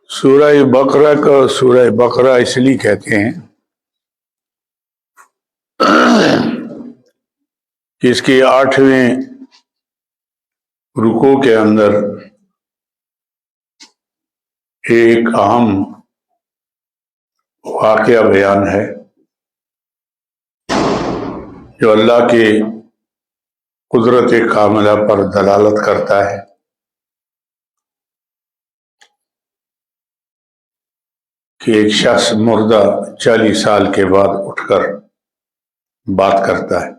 سورہ بقرہ کا سورہ بقرہ اس لیے کہتے ہیں کہ اس کی 8ویں رکوع کے اندر ایک اہم واقعہ بیان ہے جو اللہ کی قدرت کاملہ پر دلالت کرتا ہے کہ ایک شخص مردہ 40 سال کے بعد اٹھ کر بات کرتا ہے،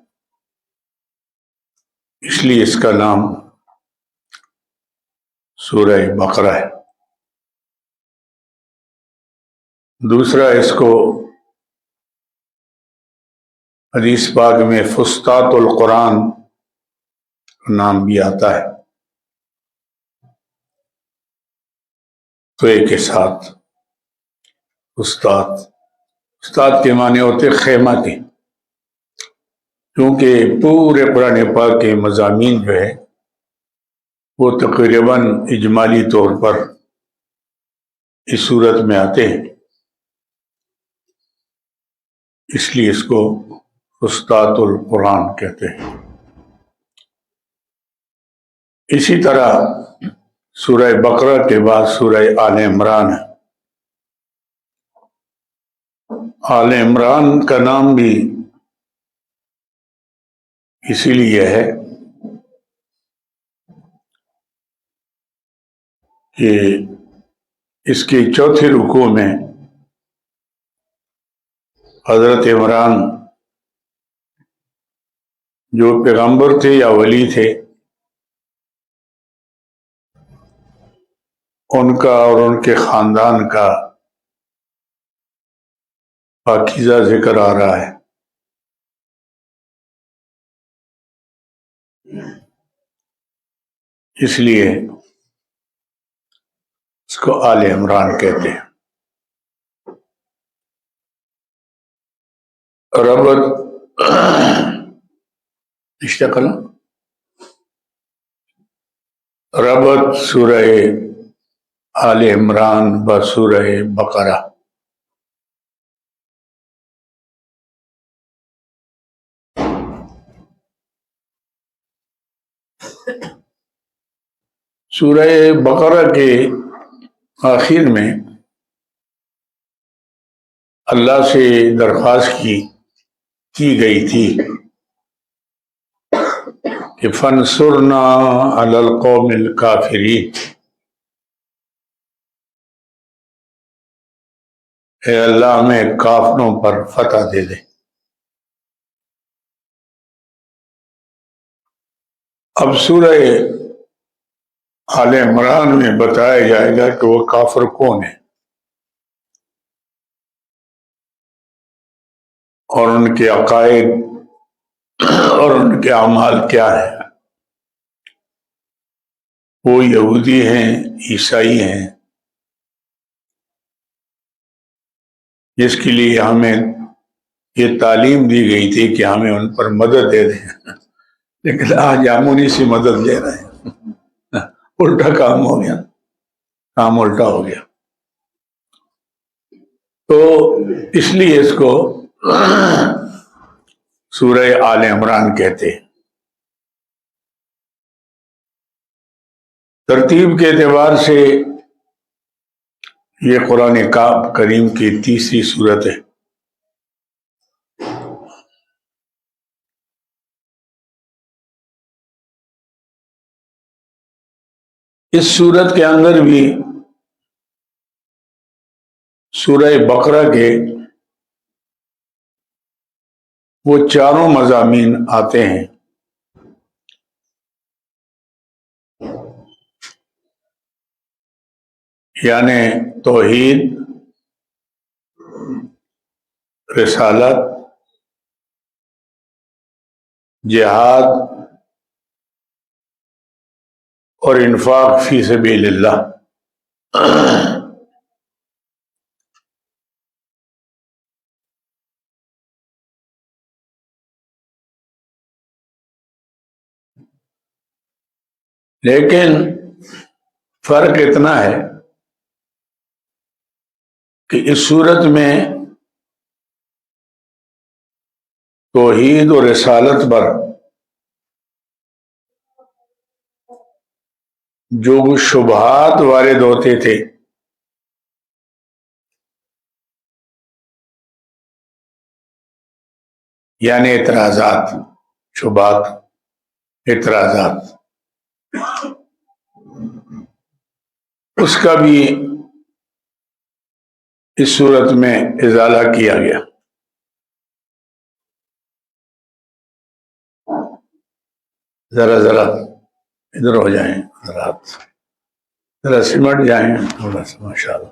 اس لیے اس کا نام سورہ بقرہ ہے۔ دوسرا، اس کو حدیث پاک میں فسطاط القرآن نام بھی آتا ہے، تو ایک کے ساتھ استاد کے معنی ہوتے خیمہ کے، کیونکہ پورے قرآن پاک کے مضامین جو ہے وہ تقریباً اجمالی طور پر اس صورت میں آتے ہیں، اس لیے اس کو فسطاط القرآن کہتے ہیں۔ اسی طرح سورہ بقرہ کے بعد سورہ آل عمران ہے۔ آل عمران کا نام بھی اسی لیے ہے کہ اس کی چوتھی رکوع میں حضرت عمران جو پیغمبر تھے یا ولی تھے، ان کا اور ان کے خاندان کا پاکیزہ ذکر آ رہا ہے۔ اس لیے اس کو آل عمران کہتے ہیں۔ ربط سورہ آل عمران بسورہ بقرہ۔ سورہ بقرہ کے آخر میں اللہ سے درخواست کی گئی تھی کہ فانصرنا علی القوم الکافرین، اے اللہ ہمیں کافروں پر فتح دے دے۔ اب سورہ آل عمران میں بتایا جائے گا کہ وہ کافر کون ہیں اور ان کے عقائد اور ان کے اعمال کیا ہیں۔ وہ یہودی ہیں، عیسائی ہیں، جس کے لیے ہمیں یہ تعلیم دی گئی تھی کہ ہمیں ان پر مدد دے دیں، لیکن آج ہم انہیں سے مدد لے رہے ہیں۔ الٹا کام ہو گیا، کام الٹا ہو گیا۔ تو اس لیے اس کو سورہ آل عمران کہتے ہیں۔ ترتیب کے اعتبار سے یہ قرآن کریم کی تیسری سورت ہے۔ اس سورت کے اندر بھی سورہ بقرہ کے وہ چاروں مضامین آتے ہیں، یعنی توحید، رسالت، جہاد اور انفاق فی سبیل اللہ۔ لیکن فرق اتنا ہے کہ اس صورت میں توحید اور رسالت پر جو شبہات وارد ہوتے تھے یعنی اعتراضات، شبہات، اعتراضات، اس کا بھی اس صورت میں ازالہ کیا گیا۔ ذرا ادھر ہو جائیں، ذرا سمٹ جائیں تھوڑا سا، ماشاء اللہ۔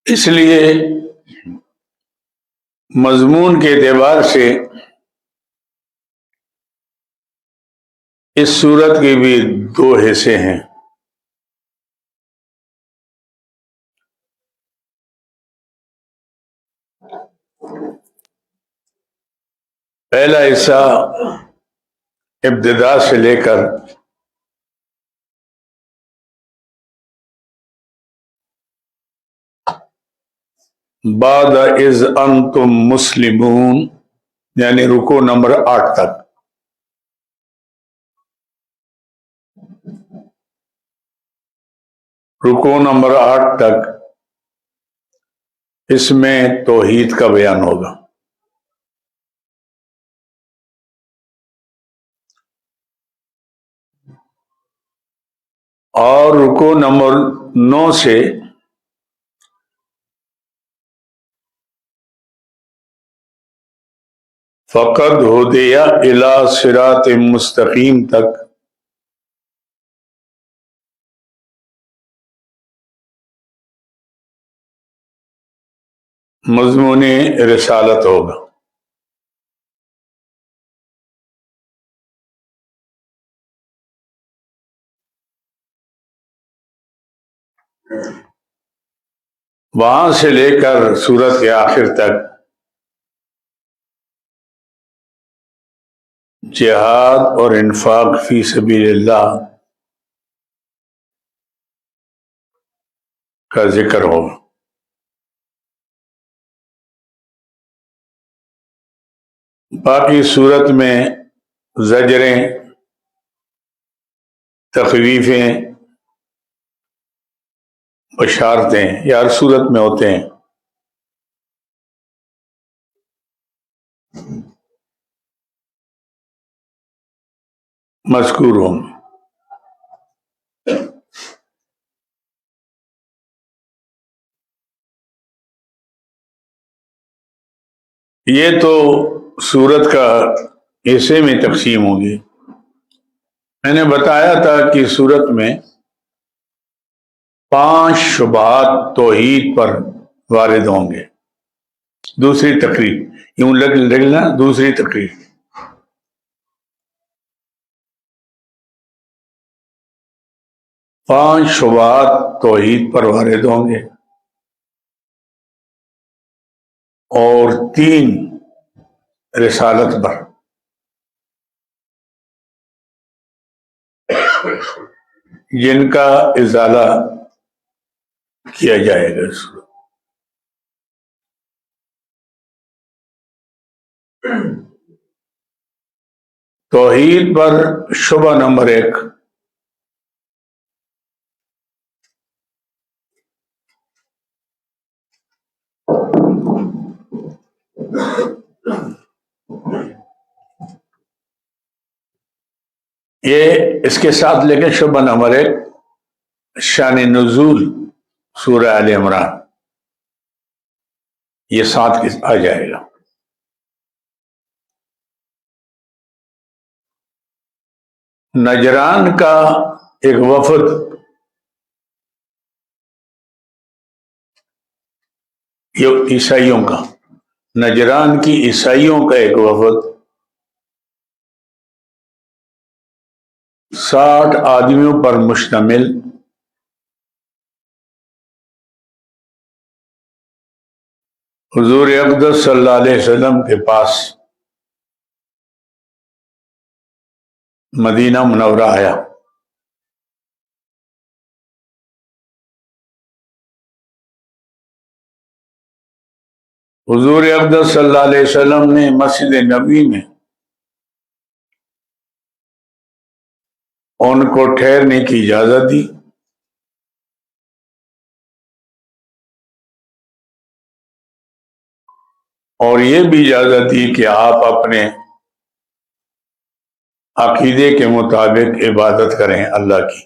اس لیے مضمون کے اعتبار سے اس صورت کے بھی دو حصے ہیں۔ پہلا حصہ ابتدا سے لے کر بعد اذ انتم مسلمون، یعنی رکوع نمبر 8 تک۔ رکوع نمبر 8 تک اس میں توحید کا بیان ہوگا، اور رکوع نمبر 9 سے فقد ہدی الی صراط مستقیم تک مضمون رسالت ہوگا۔ وہاں سے لے کر سورت کے آخر تک جہاد اور انفاق فی سبیل اللہ کا ذکر ہوگا۔ باقی صورت میں زجریں، تخویفیں، بشارتیں یا ہر صورت میں ہوتے ہیں، مذکور ہوں۔ یہ تو سورت کا حصے میں تقسیم ہوگی۔ میں نے بتایا تھا کہ سورت میں 5 شبہات توحید پر وارد ہوں گے۔ دوسری تقریر، یوں لگ لینا، دوسری تقریر۔ 5 شبہات توحید پر وارد ہوں گے اور 3 رسالت پر۔ جن کا ازالہ کیا جائے گا۔ توحید پر شبہ نمبر 1، یہ اس کے ساتھ لے کے شبہ نمبر 1 شان نزول سورہ آل عمران، یہ ساتھ آ جائے گا۔ نجران کا ایک وفد عیسائیوں کا نجران کی عیسائیوں کا ایک وفد 60 آدمیوں پر مشتمل حضور اقدس صلی اللہ علیہ وسلم کے پاس مدینہ منورہ آیا۔ حضور اقدس صلی اللہ علیہ وسلم نے مسجد نبوی میں ان کو ٹھہرنے کی اجازت دی، اور یہ بھی اجازت دی کہ آپ اپنے عقیدے کے مطابق عبادت کریں اللہ کی۔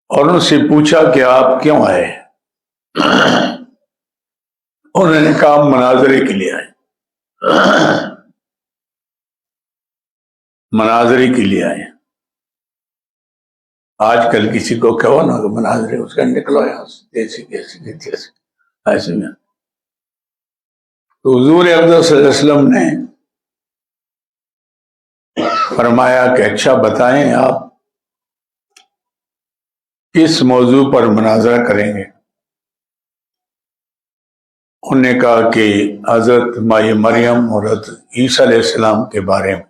اور ان سے پوچھا کہ آپ کیوں آئے؟ انہوں نے کہا مناظرے کے لیے آئے، مناظرے کے لیے آئے۔ آج کل کسی کو کہو نا کہ مناظرے، اس کا نکلو یہاں سے، ایسے میں تو حضور اقدس صلی اللہ علیہ وسلم نے فرمایا کہ اچھا بتائیں آپ کس موضوع پر مناظرہ کریں گے؟ انہوں نے کہا کہ حضرت مائی مریم اور حضرت عیسیٰ علیہ السلام کے بارے میں۔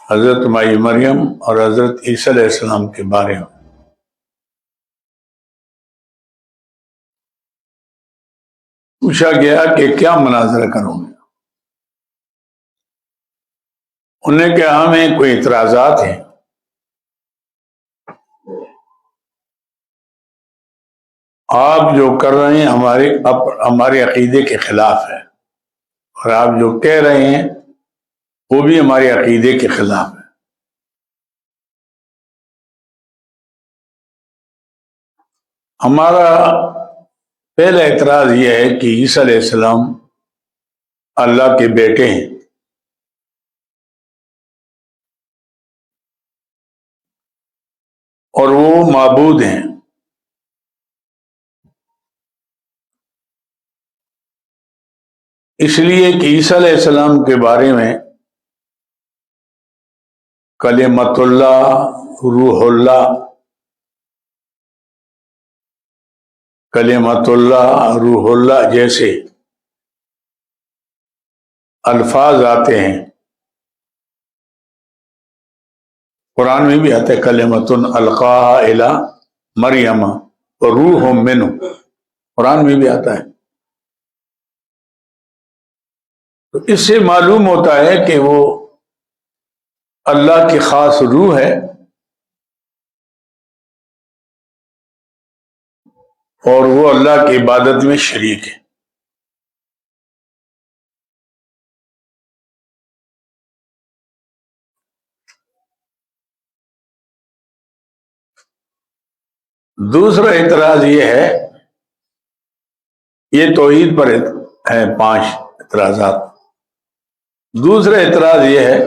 حضرت مائی مریم اور حضرت عیسیٰ علیہ السلام کے بارے میں پوچھا گیا کہ کیا مناظرہ کروں گے؟ انہوں نے کہا ہمیں کوئی اعتراضات ہیں، آپ جو کر رہے ہیں ہمارے عقیدے کے خلاف ہے، اور آپ جو کہہ رہے ہیں وہ بھی ہمارے عقیدے کے خلاف ہے۔ ہمارا پہلا اعتراض یہ ہے کہ عیسیٰ علیہ السلام اللہ کے بیٹے ہیں، اور وہ معبود ہیں۔ اس لیے کہ عیسیٰ علیہ السلام کے بارے میں کلمۃ اللہ، روح اللہ، کلمۃ اللہ، روح اللہ جیسے الفاظ آتے ہیں۔ قرآن میں بھی آتا ہے کلمۃ القاہا الی مریم وروح منہ، قرآن میں بھی آتا ہے۔ تو اس سے معلوم ہوتا ہے کہ وہ اللہ کی خاص روح ہے، اور وہ اللہ کی عبادت میں شریک ہے۔ دوسرا اعتراض یہ ہے، یہ توحید پر ہے 5 اعتراضات۔ دوسرا اعتراض یہ ہے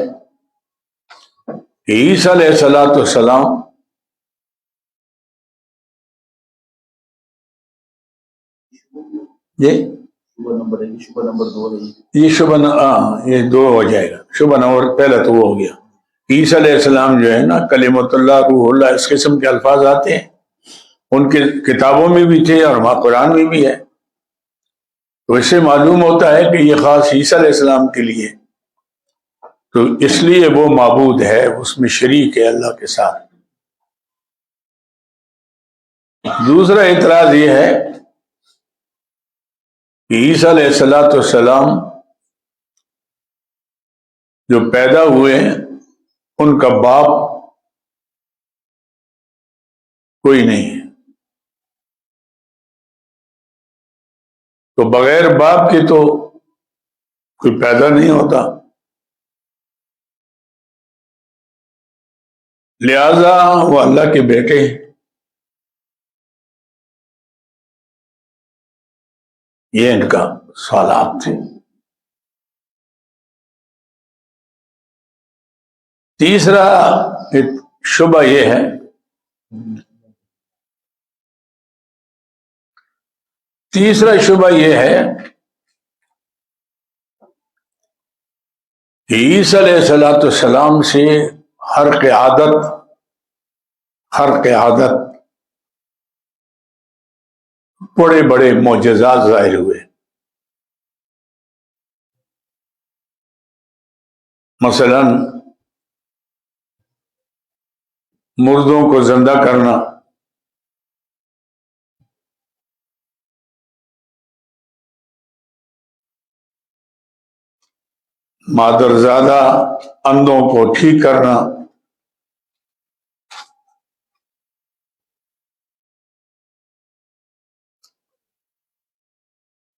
کہ عیسیٰ علیہ السلام یہ یہ 2 ہو جائے گا، شبہ نمبر پہلا تو وہ ہو گیا۔ عیسیٰ علیہ السلام جو ہے نا کلمۃ اللہ، روح اللہ، اس قسم کے الفاظ آتے ہیں، ان کے کتابوں میں بھی تھے اور وہاں قرآن میں بھی ہے۔ تو اس سے معلوم ہوتا ہے کہ یہ خاص عیسیٰ علیہ السلام کے لیے، تو اس لیے وہ معبود ہے، اس میں شریک ہے اللہ کے ساتھ۔ دوسرا اعتراض یہ ہے کہ عیسیٰ علیہ السلام جو پیدا ہوئے ان کا باپ کوئی نہیں ہے، تو بغیر باپ کے تو کوئی پیدا نہیں ہوتا، لہذا وہ اللہ کے بیٹے ہیں۔ یہ ان کا سوالات تھے۔ تیسرا شبہ یہ ہے کہ عیسیٰ علیہ الصلوۃ والسلام سے خرق عادت بڑے بڑے معجزات ظاہر ہوئے. مثلا مردوں کو زندہ کرنا، مادرزادہ اندھوں کو ٹھیک کرنا،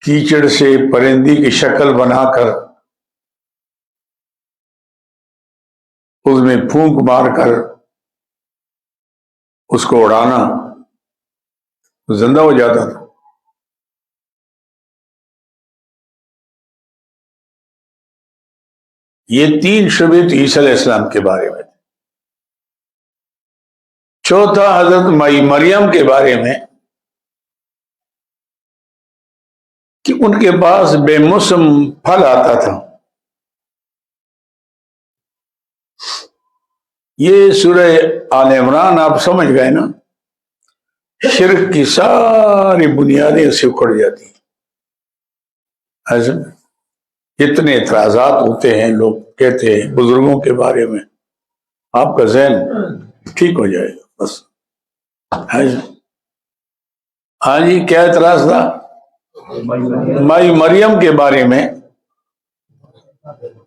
کیچڑ سے پرندی کی شکل بنا کر اس میں پھونک مار کر اس کو اڑانا، زندہ ہو جاتا تھا. یہ 3 شبے تو عیسیٰ علیہ السلام کے بارے میں. چوتھا حضرت مائی مریم کے بارے میں کہ ان کے پاس بے موسم پھل آتا تھا. یہ سورہ آل عمران آپ سمجھ گئے نا، شرک کی ساری بنیادیں اسے اکھڑ جاتی ہیں. ایسے اتنے اعتراضات ہوتے ہیں، لوگ کہتے ہیں بزرگوں کے بارے میں آپ کا ذہن ٹھیک ہو جائے گا بس. ہاں جی، کیا اعتراض تھا؟ مائی مریم کے بارے میں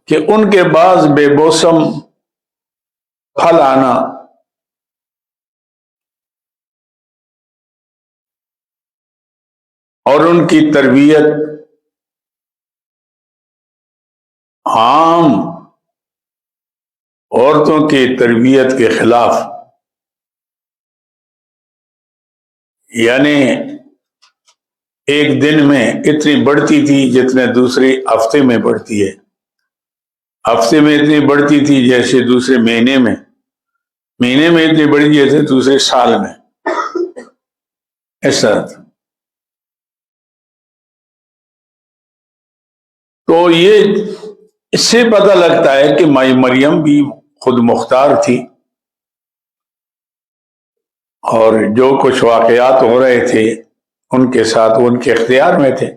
کہ ان کے بعض بے موسم پھل آنا، اور ان کی تربیت عام عورتوں کی تربیت کے خلاف، یعنی ایک دن میں اتنی بڑھتی تھی جتنے دوسرے ہفتے میں بڑھتی ہے، ہفتے میں اتنی بڑھتی تھی جیسے دوسرے مہینے میں اتنی بڑھی جیسے دوسرے سال میں. ایسا تو یہ اس سے پتہ لگتا ہے کہ مائی مریم بھی خود مختار تھی، اور جو کچھ واقعات ہو رہے تھے ان کے ساتھ وہ ان کے اختیار میں تھے.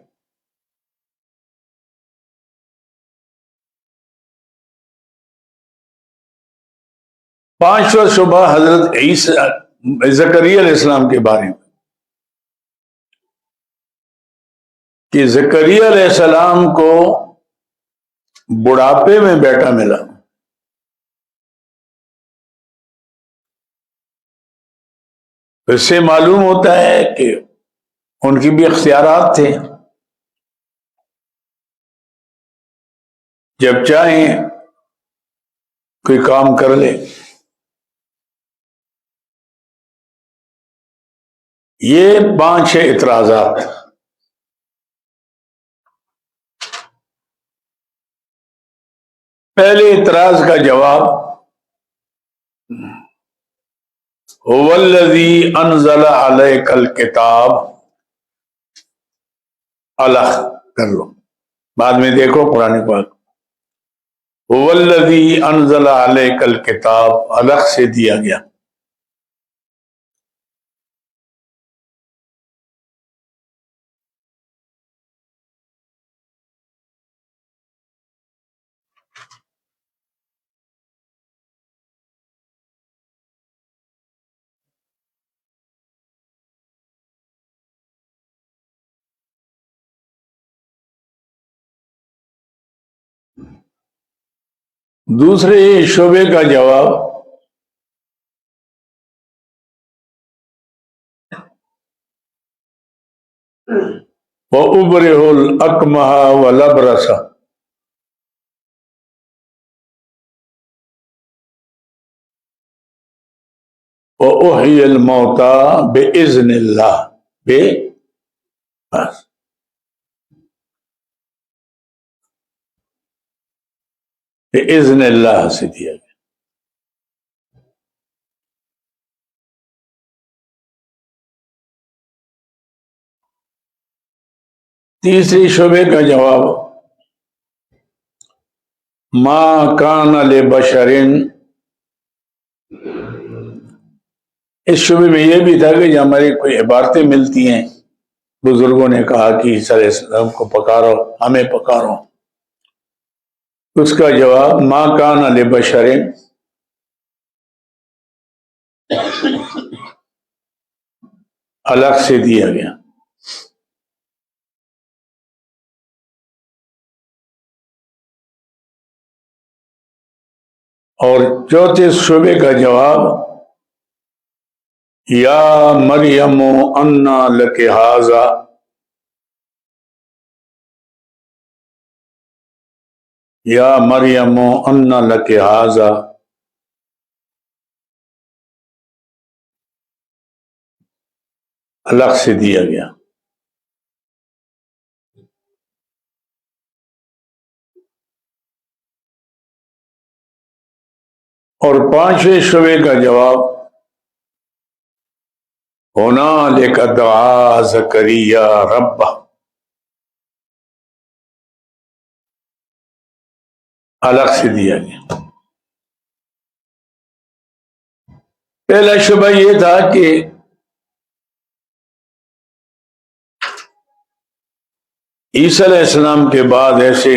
پانچواں شبہ حضرت زکریا علیہ السلام کے بارے میں کہ زکریا علیہ السلام کو بڑھاپے میں بیٹا ملا. اس سے معلوم ہوتا ہے کہ ان کی بھی اختیارات تھے، جب چاہیں کوئی کام کر لے. یہ 5 اعتراضات. پہلے اعتراض کا جواب هو الذی انزل علیک الکتاب، الگ کر لو، بعد میں دیکھو قرآن پاک. هو الذی انزل علیک الکتاب الگ سے دیا گیا. دوسرے شعبے کا جواب وَأُبْرِئُ الْأَكْمَحَ وَالْأَبْرَصَ، وَأُحْيِي الْمَوْتَى بِإِذْنِ اللَّهِ. بِإِذْنِ اللَّهِ سے دیا گیا. تیسری شبے کا جواب ما کان لبشرن، اس شبے میں یہ بھی تھا کہ جو ہماری کوئی عبارتیں ملتی ہیں، بزرگوں نے کہا کہ عیسیٰ علیہ السلام کو پکارو، ہمیں پکارو، اس کا جواب ما کان لبشرن الگ سے دیا گیا۔ اور چوتھے شعبے کا جواب یا مریم انا لک ھذا، یا مریم انا لک ھذا، الگ سے دیا گیا۔ اور پانچویں شعبے کا جواب ہنالک دعا زکریا ربہ، الگ سے دیا گیا۔ پہلا شبہ یہ تھا کہ عیسیٰ علیہ السلام کے بعد ایسے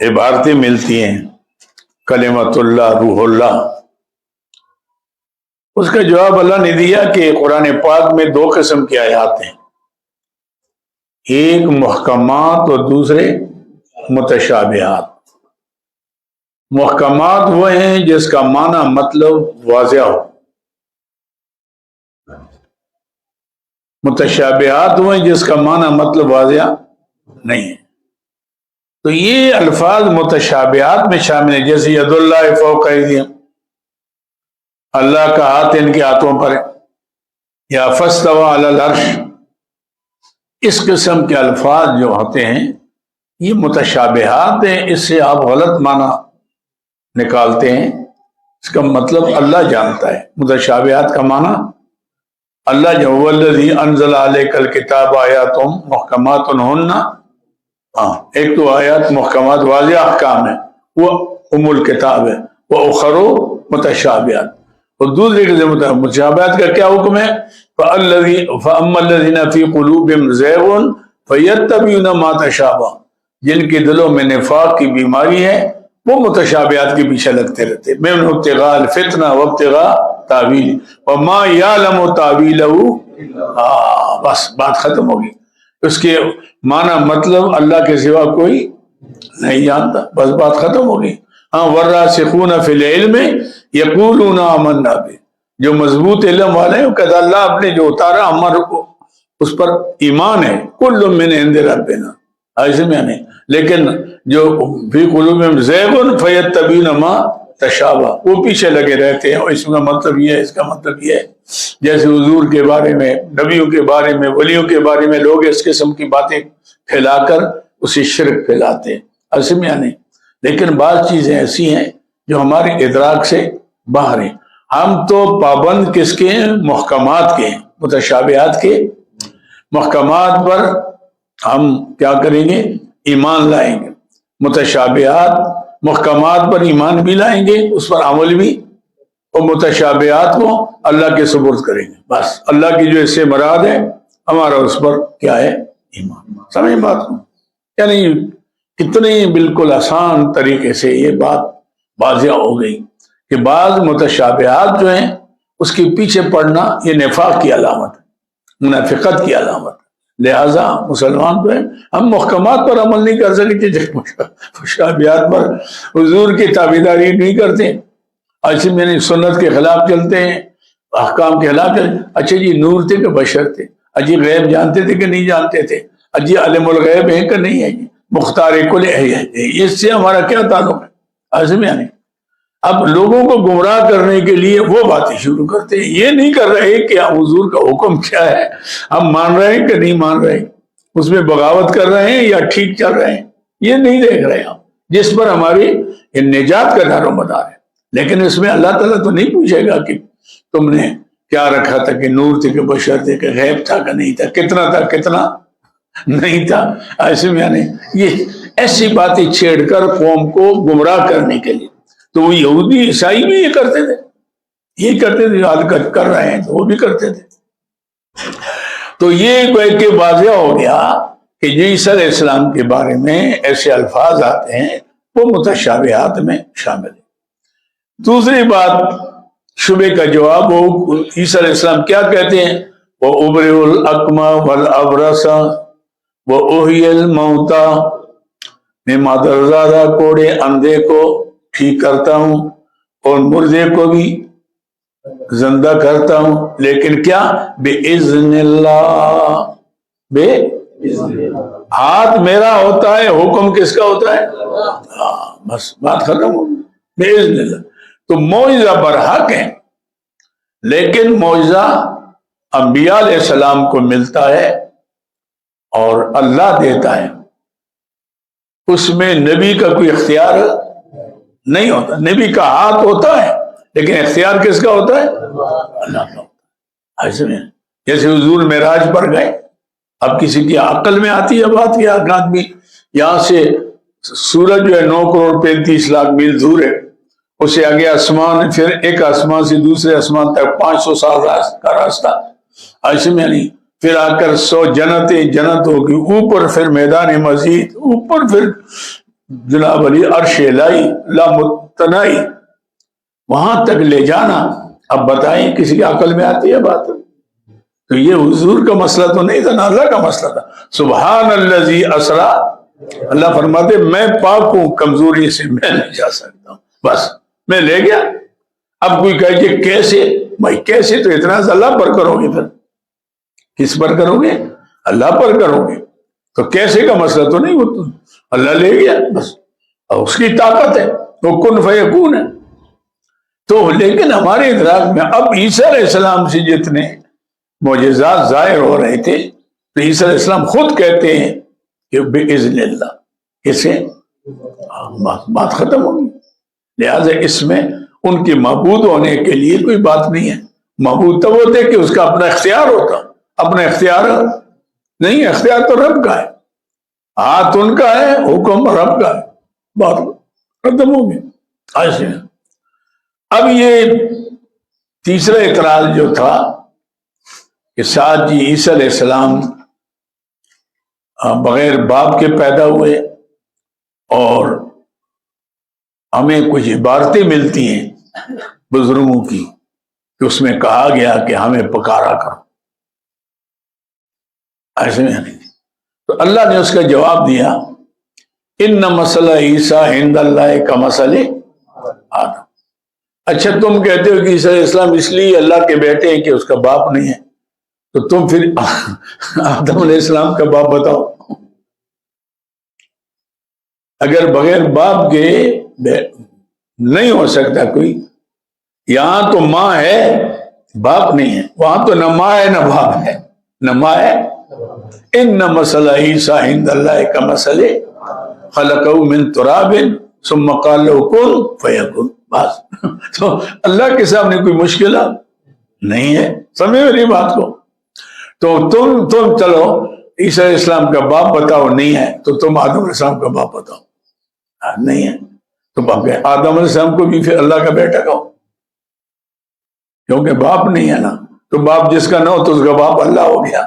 عبارتیں ملتی ہیں کلمۃ اللہ، روح اللہ، اس کا جواب اللہ نے دیا کہ قرآن پاک میں دو قسم کی آیات ہیں، ایک محکمات اور دوسرے متشابہات۔ محکمات وہ ہیں جس کا معنی مطلب واضح ہو، متشابہات وہ ہیں جس کا معنی مطلب واضح نہیں ہے۔ تو یہ الفاظ متشابہات میں شامل ہیں، جیسے ید اللہ فوق ایدیہم، اللہ کا ہاتھ ان کے ہاتھوں پر ہے، یا فاستویٰ علی العرش، اس قسم کے الفاظ جو ہوتے ہیں یہ متشابہات ہیں، اس سے آپ غلط معنی نکالتے ہیں، اس کا مطلب اللہ جانتا ہے۔ متشابہات کا معنی اللہ جو والذی انزل علیک الکتاب آیات محکمات ہن، ایک تو آیات محکمات واضح احکام ہے، وہ الکتاب ہے، وہ اخرو متشابہات، اور دوسرے قسم متشابہات کا کیا حکم ہے؟ فَأَمَّا الَّذِينَ فِي قُلُوبِهِمْ زَيْغٌ فَيَتَّبِعُونَ مَا تَشَابَهَ، جن کے دلوں میں نفاق کی بیماری ہے وہ متشابہات کے پیچھے لگتے رہتے، مِنْهُ ابْتِغَاءَ الْفِتْنَةِ وَابْتِغَاءَ تَأْوِيلِهِ وَمَا يَعْلَمُ تَأْوِيلَهُ، بس بات ختم ہوگی۔ اس کے معنی مطلب اللہ کے سوا کوئی نہیں جانتا، بس بات ختم ہوگی۔ وَالرَّاسِخُونَ فِي الْعِلْمِ يَقُولُونَ آمَنَّا بِهِ، جو مضبوط علم والے ہیں کہتے اللہ آپ نے جو اتارا ہمارے کو اس پر ایمان ہے، کل من عند ربنا، ایسے میں نہیں۔ لیکن جو فی قلوبہم زیغ فیتبعون ما تشابہ، وہ پیچھے لگے رہتے ہیں، اور اس کا مطلب یہ ہے، اس کا مطلب یہ ہے، جیسے حضور کے بارے میں، نبیوں کے بارے میں، ولیوں کے بارے میں لوگ اس قسم کی باتیں پھیلا کر اسے شرک پھیلاتے ہیں، ایسے میں نہیں۔ لیکن بعض چیزیں ایسی ہیں جو ہمارے ادراک سے باہر ہیں، ہم تو پابند کس کے ہیں؟ محکمات کے ہیں، متشابہات کے۔ محکمات پر ہم کیا کریں گے؟ ایمان لائیں گے، متشابہات محکمات پر ایمان بھی لائیں گے، اس پر عمل بھی، اور متشابہات کو اللہ کے سپرد کریں گے، بس اللہ کی جو اس سے مراد ہے ہمارا اس پر کیا ہے؟ ایمان۔ سمجھ بات کو؟ یعنی کتنی بالکل آسان طریقے سے یہ بات واضح ہو گئی کہ بعض متشابہات جو ہیں اس کے پیچھے پڑنا یہ نفاق کی علامت ہے، منافقت کی علامت ہے۔ لہذا مسلمان جو ہے ہم محکمات پر عمل نہیں کر سکتے، متشابہات پر حضور کی تابعداری نہیں کرتے، ایسے میں نے سنت کے خلاف چلتے ہیں، احکام کے خلاف چلتے ہیں۔ اچھا جی نور تھے کہ بشر تھے؟ اجی غیب جانتے تھے کہ نہیں جانتے تھے؟ اجی عالم الغیب ہے کہ نہیں ہے؟ مختار کل ہے، اس سے ہمارا کیا تعلق ہے؟ ایسے میں نہیں۔ اب لوگوں کو گمراہ کرنے کے لیے وہ باتیں شروع کرتے ہیں، یہ نہیں کر رہے کہ حضور کا حکم کیا ہے، ہم مان رہے ہیں کہ نہیں مان رہے، اس میں بغاوت کر رہے ہیں یا ٹھیک چل رہے ہیں، یہ نہیں دیکھ رہے ہم، جس پر ہماری نجات کا دار و مدار ہے۔ لیکن اس میں اللہ تعالیٰ تو نہیں پوچھے گا کہ تم نے کیا رکھا تھا، کہ نور تھے کہ بشر تھے، کہ غیب تھا کہ نہیں تھا، کتنا تھا کتنا نہیں تھا. ایسے میں یعنی یہ ایسی باتیں چھیڑ کر قوم کو گمراہ کرنے کے لیے. تو وہ یہودی عیسائی بھی یہ کرتے تھے، یہ کرتے تھے، یاد کر رہے ہیں تو وہ بھی کرتے تھے. تو یہ کوئی کہ واضح ہو گیا کہ عیسیٰ علیہ السلام کے بارے میں ایسے الفاظ آتے ہیں وہ متشابہات میں شامل ہیں. دوسری بات شبے کا جواب، وہ عیسیٰ علیہ السلام کیا کہتے ہیں؟ وہ ابرئ الاکمہ والابرص واحیی الموتیٰ، میں مادرزادہ کوڑے اندھے کو ٹھیک کرتا ہوں اور مردے کو بھی زندہ کرتا ہوں، لیکن کیا؟ بِإِذْنِ اللَّهِ، ہاتھ میرا ہوتا ہے، حکم کس کا ہوتا ہے؟ بس بات ختم ہو گئی. بِإِذْنِ اللَّهِ. تو معجزہ برحق ہے، لیکن معجزہ انبیاء علیہ السلام کو ملتا ہے اور اللہ دیتا ہے، اس میں نبی کا کوئی اختیار نہیں ہوتا. نبی کا ہاتھ ہوتا ہے لیکن اختیار کس کا ہوتا ہے؟ اللہ کا. ایسے میں جیسے حضور معراج پر گئے، اب کسی کی عقل میں آتی ہے بات کہ آدمی یہاں سے سورج جو ہے 9,35,00,000 میل دور ہے، اسے آگے آسمان، پھر ایک آسمان سے دوسرے آسمان تک 500 سال کا راستہ. ایسے میں نہیں، پھر آ کر 100 جنت ہوگی، اوپر پھر میدان مزید، اوپر پھر جناب علی عرش الہی لامتنائی، وہاں تک لے جانا. اب بتائیں کسی کی عقل میں آتی ہے بات؟ تو یہ حضور کا مسئلہ تو نہیں تھا، اللہ کا مسئلہ تھا. سبحان الذی اسریٰ، اللہ فرماتے میں پاک ہوں کمزوری سے، میں نہیں جا سکتا ہوں، بس میں لے گیا. اب کوئی کہے کہ کیسے؟ بھائی کیسے تو اعتراض اللہ پر کرو گے، پھر کس پر کرو گے؟ اللہ پر کرو گے. تو کیسے کا مسئلہ تو نہیں، وہ تو اللہ لے گیا بس، اور اس کی طاقت ہے، وہ کن فیکون ہے. تو لیکن ہمارے ادراک میں اب عیسیٰ علیہ السلام سے جتنے معجزات ظاہر ہو رہے تھے، تو عیسیٰ علیہ السلام خود کہتے ہیں کہ بِإِذْنِ اللہ، کسے؟ بات ختم ہوگی. لہٰذا اس میں ان کے معبود ہونے کے لیے کوئی بات نہیں ہے. معبود تو وہ تھے کہ اس کا اپنا اختیار ہوتا، اپنا اختیار نہیں، اختیار تو رب کا ہے، ہاتھ ان کا ہے، حکم رب کا ہے، بات ختم ہو گئی. ایسے اب یہ تیسرا اعتراض جو تھا کہ ساتھ جی عیسیٰ علیہ السلام بغیر باپ کے پیدا ہوئے اور ہمیں کچھ عبارتیں ملتی ہیں بزرگوں کی کہ اس میں کہا گیا کہ ہمیں پکارا کرو، ایسے میں نہیں. تو اللہ نے اس کا جواب دیا، ان مسئلہ عیسیٰ عند اللہ کا مسئلہ آدم. اچھا تم کہتے ہو کہ عیسیٰ علیہ السلام اس لیے اللہ کے بیٹے ہیں کہ اس کا باپ نہیں ہے، تو تم پھر آدم علیہ السلام کا باپ بتاؤ. اگر بغیر باپ کے نہیں ہو سکتا کوئی، یہاں تو ماں ہے باپ نہیں ہے، وہاں تو نہ ماں ہے نہ باپ ہے، نہ ماں ہے. ان مسئلہ عیسیٰ عند اللہ کا مسئلہ خلقہ من تراب ثم قال له کن فیکن، بس. تو اللہ کے سامنے کوئی مشکل نہیں ہے، سمجھے میری بات کو. تو تم چلو عیسیٰ علیہ السلام کا باپ بتاؤ، نہیں ہے تو تم آدم علیہ السلام کا باپ بتاؤ، نہیں ہے تو باپ ہے. آدم علیہ السلام کو بھی پھر اللہ کا بیٹا کہو، کیونکہ باپ نہیں ہے نا. تو باپ جس کا نہ ہو تو اس کا باپ اللہ ہو گیا،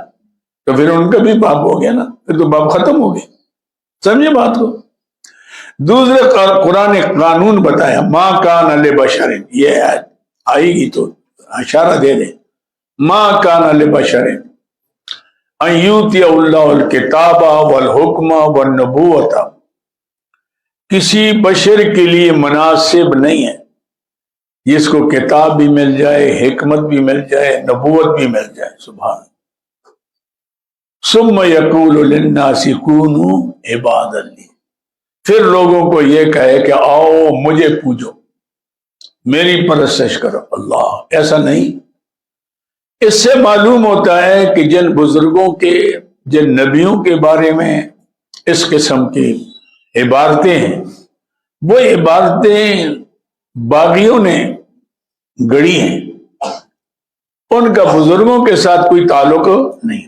تو پھر ان کا بھی باپ ہو گیا نا، پھر تو باپ ختم ہو گئے. سمجھے بات کو. دوسرے قرآن قانون بتایا، ما کان لبشر، یہ آئے گی تو اشارہ دے دیں، ما کان لبشر ان یؤتی اللہ الکتاب والحکم والنبوۃ، کسی بشر کے لیے مناسب نہیں ہے جس کو کتاب بھی مل جائے، حکمت بھی مل جائے، نبوت بھی مل جائے. سبحان. ثم یقول للناس کونوا عبادا لی، پھر لوگوں کو یہ کہے کہ آؤ مجھے پوجو، میری پرستش کرو. اللہ ایسا نہیں. اس سے معلوم ہوتا ہے کہ جن بزرگوں کے، جن نبیوں کے بارے میں اس قسم کی عبارتیں ہیں، وہ عبارتیں باغیوں نے گڑی ہیں، ان کا بزرگوں کے ساتھ کوئی تعلق نہیں.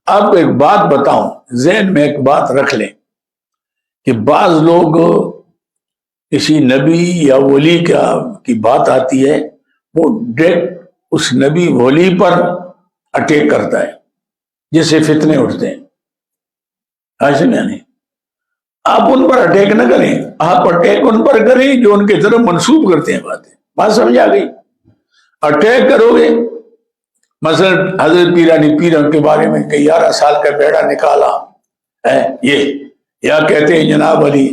آپ کو ایک بات بتاؤں، ذہن میں ایک بات رکھ لیں کہ بعض لوگ کسی نبی یا ولی کی بات آتی ہے، وہ ڈائریکٹ اس نبی ولی پر اٹیک کرتا ہے، جس سے فتنے اٹھتے ہیں۔ ایسے میں نہیں، آپ ان پر اٹیک نہ کریں، آپ اٹیک ان پر کریں جو ان کی طرف منسوب کرتے ہیں باتیں۔ بات سمجھ آ گئی؟ اٹیک کرو گے، مثلا حضرت پیرانی پیروں کے بارے میں کہ 11 سال کا بیڑا نکالا ہے یہ، یا کہتے ہیں جناب علی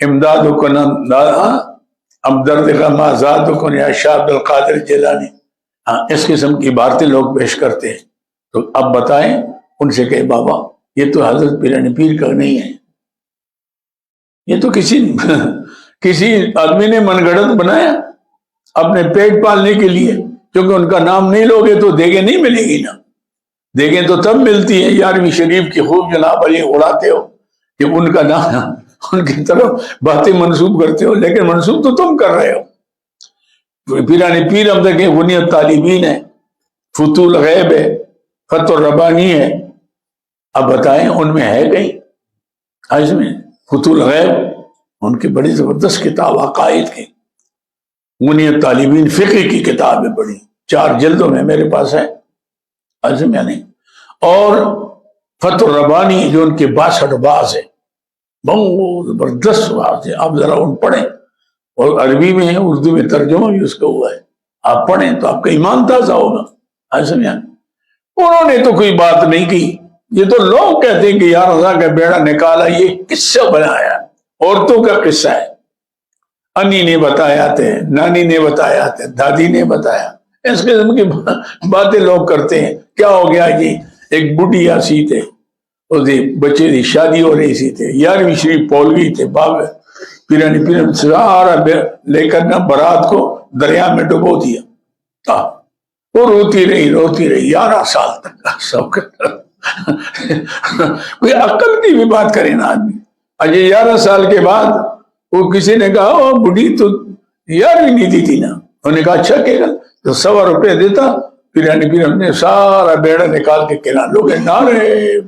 امداد کن اب درد کا مازاد کن یا شاہ عبد القادر جیلانی، اس قسم کی باتیں لوگ پیش کرتے ہیں۔ تو اب بتائیں ان سے کہ بابا یہ تو حضرت پیرانی پیر کا نہیں ہے، یہ تو کسی آدمی نے من گھڑت بنایا اپنے پیٹ پالنے کے لیے، کیونکہ ان کا نام نہیں لوگے تو دیگیں نہیں ملے گی نا، دیگیں تو تب ملتی ہیں 11ویں شریف کی خوب جناب علی اڑاتے ہو کہ ان کا نام، ان کی طرف باتیں منسوب کرتے ہو، لیکن منسوب تو تم کر رہے ہو۔ پیرانی پیر اب تک غنیت طالبین ہے، فتول غیب ہے، فتح الربانی ہے، اب بتائیں ان میں ہے کہیں؟ آج میں فتول غیب ان کی بڑی زبردست کتاب عقائد کی، غنیت طالبین فقہ کی کتاب ہے، بڑی 4 جلدوں میں میرے پاس ہے، آج میں نہیں۔ اور فتح الربانی جو ان کے 62 باز ہے، بہت زبردست بات ہے، آپ ذرا ان پڑھیں، اور عربی میں ہے، اردو میں ترجمہ بھی اس کا ہوا ہے، آپ پڑھیں تو آپ کا ایمان تازہ ہوگا۔ آج میں انہوں نے تو کوئی بات نہیں کی، یہ تو لوگ کہتے ہیں کہ یا رضا کا بیڑا نکالا، یہ قصہ بنایا، عورتوں کا قصہ ہے، انی نے بتایا تھے، نانی نے بتایا تھے، دادی نے بتایا، اس قسم کی باتیں لوگ کرتے ہیں۔ کیا ہو گیا جی، ایک بڈھیا سی تھے، اس بچے کی شادی ہو رہی سی تھے، 11ویں شریف پول گئی تھے، باب پیرانی پیر سارا لے کر نہ بارات کو دریا میں ڈبو دیا، وہ روتی رہی 11 سال تک۔ سب کوئی عقل کی بھی بات کرے نا آدمی، اجے 11 سال کے بعد وہ کسی نے کہا وہ بڑھی تو 11ویں نہیں دی تھی نا، انہوں نے کہا اچھا کہ تو 100 روپے دیتا، پیرانی پیر نے سارا بیڑا نکال کے کہنا، لوگ نارے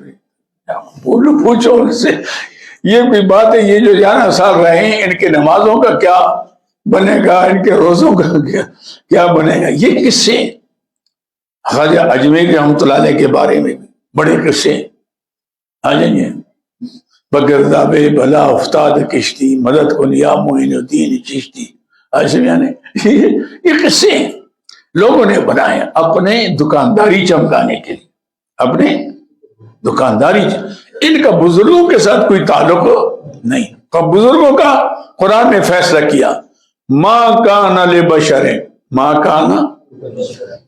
بولو پوچھو ان سے، یہ بھی بات ہے، یہ جو 11 سال رہے ہیں ان کے نمازوں کا کیا بنے گا، ان کے روزوں کا کیا بنے گا؟ یہ قصے خواجہ اجمیری رحمۃ اللہ علیہ کے بارے میں بڑے قصے آ جائیں، بگرداب بھلا افتاد کشتی، مدد کن یا معین الدین چشتی، ایسے یہ قصے لوگوں نے بنائے اپنے دکانداری چمکانے کے لیے، اپنے دکانداری، ان کا بزرگوں کے ساتھ کوئی تعلق نہیں۔ تو بزرگوں کا قرآن نے فیصلہ کیا، ما کان لبشر، ما کان،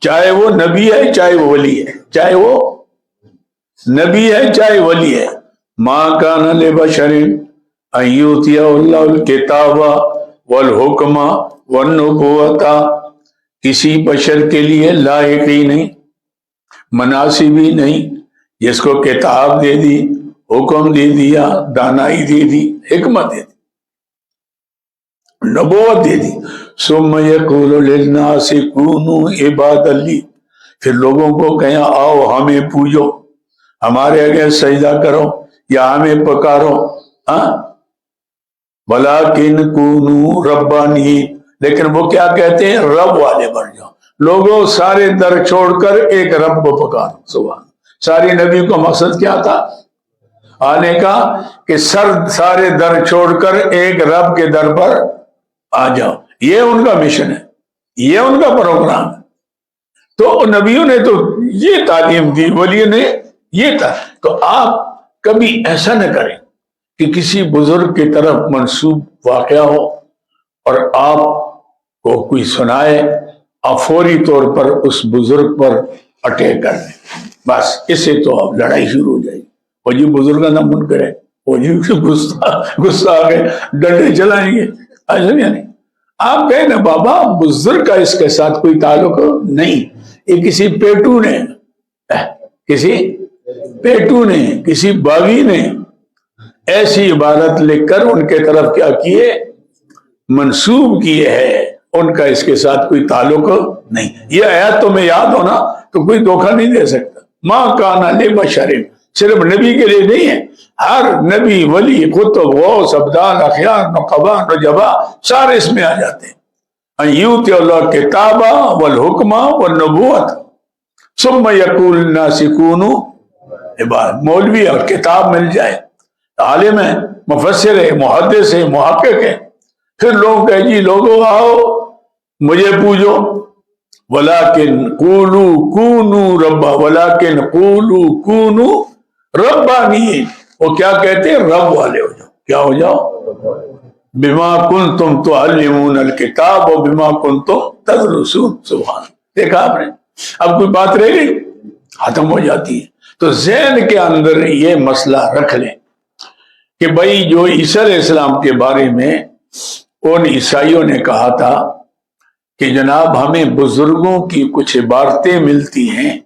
چاہے وہ نبی ہے چاہے وہ ولی ہے، چاہے وہ نبی ہے چاہے ولی ہے، ما کان لبشر ان یؤتیہ اللہ الکتاب والحکم والنبوۃ، کسی بشر کے لیے لائق ہی نہیں، مناسب ہی نہیں، جس کو کتاب دے دی، حکم دے دیا، دانائی دے دی، حکمت دے دی، نبوت دے دی، ثم یقول للناس کونوا عبادا لی، پھر لوگوں کو کہیں آؤ ہمیں پوجو، ہمارے آگے سجدہ کرو یا ہمیں پکارو، ولیکن کونوا ربانیین، لیکن وہ کیا کہتے ہیں؟ رب والے بن جاؤ، لوگوں سارے در چھوڑ کر ایک رب کو پکارو۔ سبحان، ساری نبی کو مقصد کیا تھا آنے کا؟ کہ سارے در چھوڑ کر ایک رب کے در پر آ جاؤ، یہ ان کا مشن ہے، یہ ان کا پروگرام ہے۔ تو نبیوں نے تو یہ تعلیم دی، ولیوں نے یہ تھا۔ تو آپ کبھی ایسا نہ کریں کہ کسی بزرگ کی طرف منسوب واقعہ ہو اور آپ کو کوئی سنائے، آپ فوری طور پر اس بزرگ پر اٹیک کر لیں، بس اس سے تو اب لڑائی شروع ہو جائے گی، وہ جی بزرگاں نہ من کرے، وہ جی غصہ آ گئے ڈنڈے چلائیں گے، ایسا نہیں۔ آپ کہیں نا بابا بزرگ کا اس کے ساتھ کوئی تعلق نہیں، یہ کسی پیٹو نے کسی باغی نے ایسی عبادت لکھ کر ان کے طرف کیا کیے؟ منسوب کیے ہے، ان کا اس کے ساتھ کوئی تعلق نہیں۔ یہ آیات تمہیں یاد ہونا تو کوئی دھوکہ نہیں دے سکتا۔ ما کان لبشر، صرف نبی کے لیے نہیں ہے، ہر نبی، ولی، قطب، غوث، ابدال، اخیار، نقبا، نجبا سارے اس میں آ جاتے ہیں۔ یوت اللہ کتابہ والحکمہ والنبوت ثم یقول الناس کونوا عباد۔ مولوی اور کتاب مل جائے، عالم ہے، مفسر ہے، محدث ہے، محقق ہے، پھر لوگ کہیں جی لوگوں آؤ مجھے پوجو، ولیکن قولوا کونوا ربا، ولیکن قولوا کونوا ربانیین، وہ کیا کہتے ہیں؟ رب والے ہو جاؤ۔ کیا ہو جاؤ؟ بما کنتم تعلمون الکتاب و بما کنتم تدرسون۔ سبحان، دیکھا آپ نے؟ اب کوئی بات رہ گئی؟ ختم ہو جاتی ہے۔ تو ذہن کے اندر یہ مسئلہ رکھ لیں کہ بھائی جو عیسیٰ علیہ السلام کے بارے میں ان عیسائیوں نے کہا تھا کہ جناب ہمیں بزرگوں کی کچھ عبارتیں ملتی ہیں،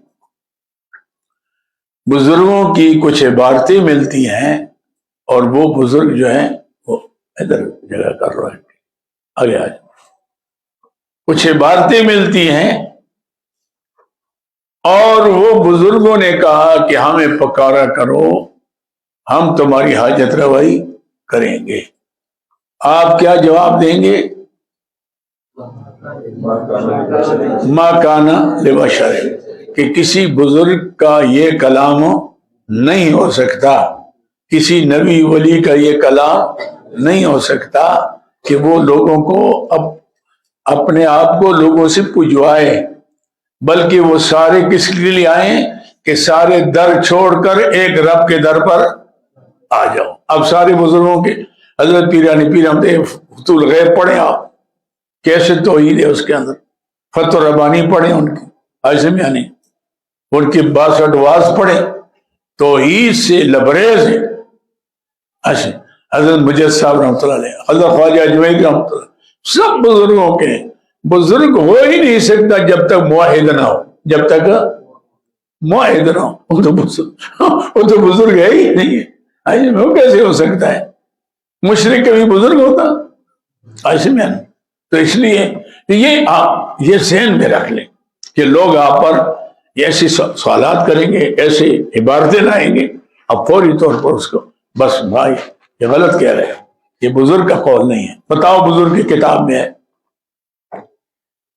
بزرگوں کی کچھ عبارتیں ملتی ہیں، اور وہ بزرگ جو ہیں وہ ادھر جگہ کر رہے ہیں، آگے آج کچھ عبارتیں ملتی ہیں، اور وہ بزرگوں نے کہا کہ ہمیں پکارا کرو، ہم تمہاری حاجت روائی کریں گے۔ آپ کیا جواب دیں گے؟ ما کانا لبشر، کہ کسی بزرگ کا یہ کلام نہیں ہو سکتا، کسی نبی ولی کا یہ کلام نہیں ہو سکتا کہ وہ لوگوں کو اپنے آپ کو لوگوں سے پجوائے، بلکہ وہ سارے کس کے لیے آئے کہ سارے در چھوڑ کر ایک رب کے در پر آ جاؤ۔ اب سارے بزرگوں کے حضرت پیرانی پیر احمد فتح الغیب پڑھیں آپ، کیسے توحید ہے اس کے اندر، فتح ربانی پڑھیں ان کی، عاصم یعنی ان کی 62 واز پڑھیں، توحید سے لبریز ہے۔ اچھا، حضرت مجد صاحب رحمۃ اللہ علیہ، حضرت خواجہ اجمیری رحمۃ اللہ، سب بزرگوں کے بزرگ ہو ہی نہیں سکتا جب تک موحد نہ ہو، جب تک موحد نہ ہو، وہ تو بزرگ ہے ہی نہیں ہے، وہ کیسے ہو سکتا ہے؟ مشرک کبھی بزرگ ہوتا؟ ایسے میں نہیں۔ تو اس لیے یہ آپ یہ ذہن میں رکھ لیں کہ لوگ آپ پر ایسی سوالات کریں گے، ایسی عبارتیں لائیں گے، اب فوری طور پر اس کو بس بھائی یہ غلط کہہ رہے ہیں، یہ بزرگ کا قول نہیں ہے، بتاؤ بزرگ کی کتاب میں ہے؟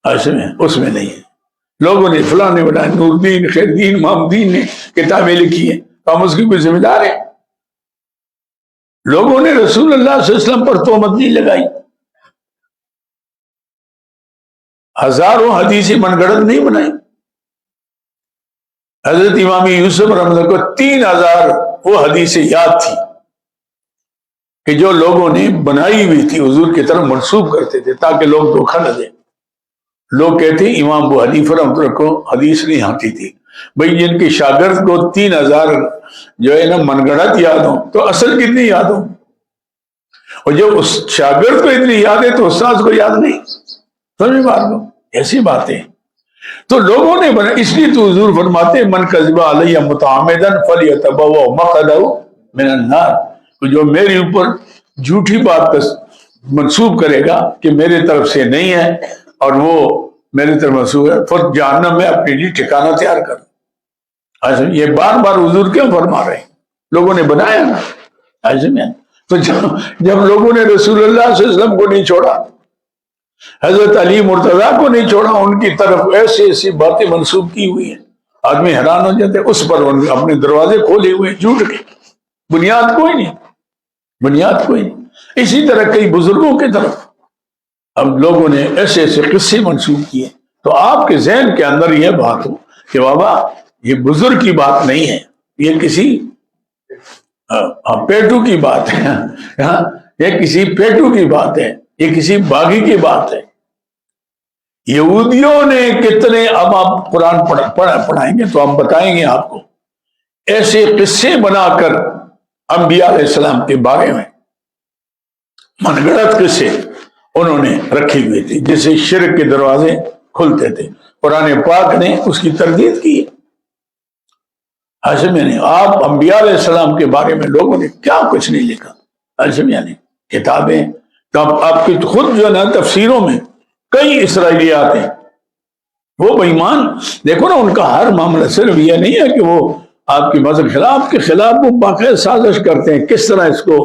ایسے میں اس میں نہیں ہے۔ لوگوں نے فلاں نے بتایا، نور الدین، خیر الدین، محمد الدین نے کتابیں لکھی ہیں، تو ہم اس کی کوئی ذمہ دار ہیں؟ لوگوں نے رسول اللہ صلی اللہ علیہ وسلم پر تہمت نہیں لگائی، ہزاروں حدیثیں من گڑت نہیں بنائی۔ حضرت امام یوسف رحمۃ اللہ کو 3000 وہ حدیثیں یاد تھی کہ جو لوگوں نے بنائی ہوئی تھی حضور کی طرف منسوب کرتے تھے تاکہ لوگ دھوکہ نہ دیں۔ لوگ کہتے ہیں امام ابو حنیفہ رحمۃ اللہ کو حدیث نہیں آتی تھی۔ بھئی جن کے شاگرد کو 3000 جو ہے نا من گڑت یاد ہو تو اصل کتنی یاد ہو، اور جب اس شاگرد کو اتنی یاد ہے تو استاد کو یاد نہیں، سمجھ بات کو؟ ایسی باتیں تو لوگوں نے بنا، اس لیے تو حضور فرماتے من کذب علی متعمدا فلیتبوأ مقعدہ من النار، جو میرے اوپر جھوٹی بات منسوب کرے گا کہ میرے طرف سے نہیں ہے اور وہ میری طرف منسوب ہے، پھر جہنم میں اپنے لیے ٹھکانہ تیار کر۔ ایسے یہ بار بار حضور کیوں فرما رہے ہیں؟ لوگوں نے بنایا نا، ایسے میں تو جب لوگوں نے رسول اللہ صلی اللہ علیہ وسلم کو نہیں چھوڑا، حضرت علی مرتضیٰ کو نہیں چھوڑا، ان کی طرف ایسی ایسی باتیں منسوب کی ہوئی ہیں، آدمی حیران ہو جاتے، اس پر اپنے دروازے کھولے ہوئے جھوٹ کے، بنیاد کوئی نہیں، بنیاد کوئی نہیں۔ اسی طرح کئی بزرگوں کی طرف اب لوگوں نے ایسے ایسے قصے منسوب کیے، تو آپ کے ذہن کے اندر یہ بات ہو کہ بابا یہ بزرگ کی بات نہیں ہے، یہ کسی پیٹو کی بات ہے، یہ کسی پیٹو کی بات ہے، یہ کسی باغی کی بات ہے۔ یہودیوں نے کتنے، اب آپ قرآن پڑھائیں گے تو ہم بتائیں گے آپ کو، ایسے قصے بنا کر انبیاء علیہ السلام کے بارے میں من گڑت قصے انہوں نے رکھی ہوئی تھی، جس سے شرک کے دروازے کھلتے تھے۔ قرآن پاک نے اس کی تردید کی۔ ایسے میں نہیں، آپ انبیاء علیہ السلام کے بارے میں لوگوں نے کیا کچھ نہیں لکھا، ایسے میں نہیں کتابیں، آپ کی خود جو ہے نا تفسیروں میں کئی اسرائیلیات ہیں، وہ بے ایمان، دیکھو نا ان کا ہر معاملہ صرف یہ نہیں ہے کہ وہ آپ کے مذہب خلاف کے خلاف وہ باقاعدہ سازش کرتے ہیں کس طرح اس کو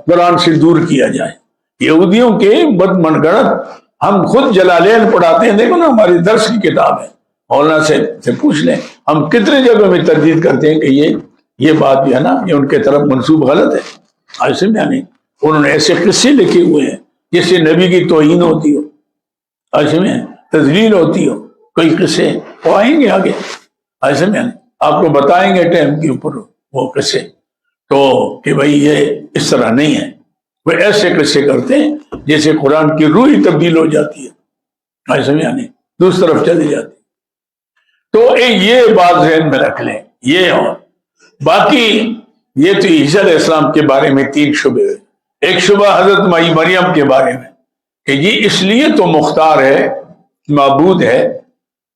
قرآن سے دور کیا جائے. یہودیوں کے بد من گڑت ہم خود جلالین پڑھاتے ہیں. دیکھو نا ہماری درس کی کتاب ہے, مولانا سے پوچھ لیں, ہم کتنے جگہ میں تردید کرتے ہیں کہ یہ بات بھی ہے نا, یہ ان کے طرف منسوب غلط ہے. ایسے میں نہیں, انہوں نے ایسے قصے لکھے ہوئے ہیں جس سے نبی کی توہین ہوتی ہو, ایسے میں تذلیل ہوتی ہو, کوئی قصے وہ آئیں گے آگے. ایسے میں آپ کو بتائیں گے ٹائم کے اوپر وہ قصے, تو کہ بھئی یہ اس طرح نہیں ہے. وہ ایسے قصے کرتے ہیں جیسے قرآن کی روح ہی تبدیل ہو جاتی ہے, ایسے میں دوسری طرف چلی جاتی. تو یہ بات ذہن میں رکھ لیں. یہ اور باقی یہ تو عیسیٰ علیہ السلام کے بارے میں 3 شبہ ہے. ایک شبہ حضرت مریم کے بارے میں کہ یہ اس لیے تو مختار ہے, معبود ہے,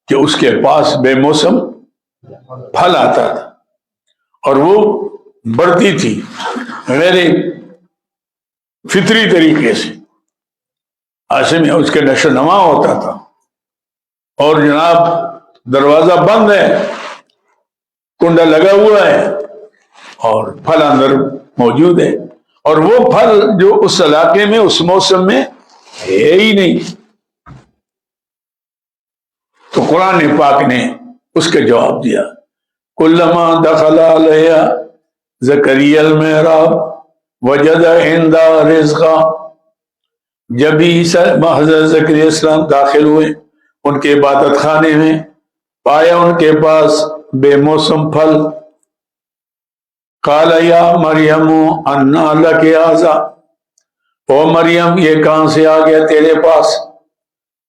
کہ اس کے پاس بے موسم پھل آتا تھا اور وہ بڑھتی تھی غیر فطری طریقے سے. ایسے میں اس کے نشو نما ہوتا تھا, اور جناب دروازہ بند ہے, کنڈا لگا ہوا ہے, اور پھل اندر موجود ہے, اور وہ پھل جو اس علاقے میں اس موسم میں ہے ہی نہیں. تو قرآن پاک نے اس کے جواب دیا, کلما دخل علیہ زکریا المحراب وجد عندها رزقا. جب ہی حضرت زکریا السلام داخل ہوئے ان کے عبادت خانے میں, پایا ان کے پاس بے موسم پھل. قال یا مریم انا لک ھذا, او مریم یہ کہاں سے آ گیا تیرے پاس؟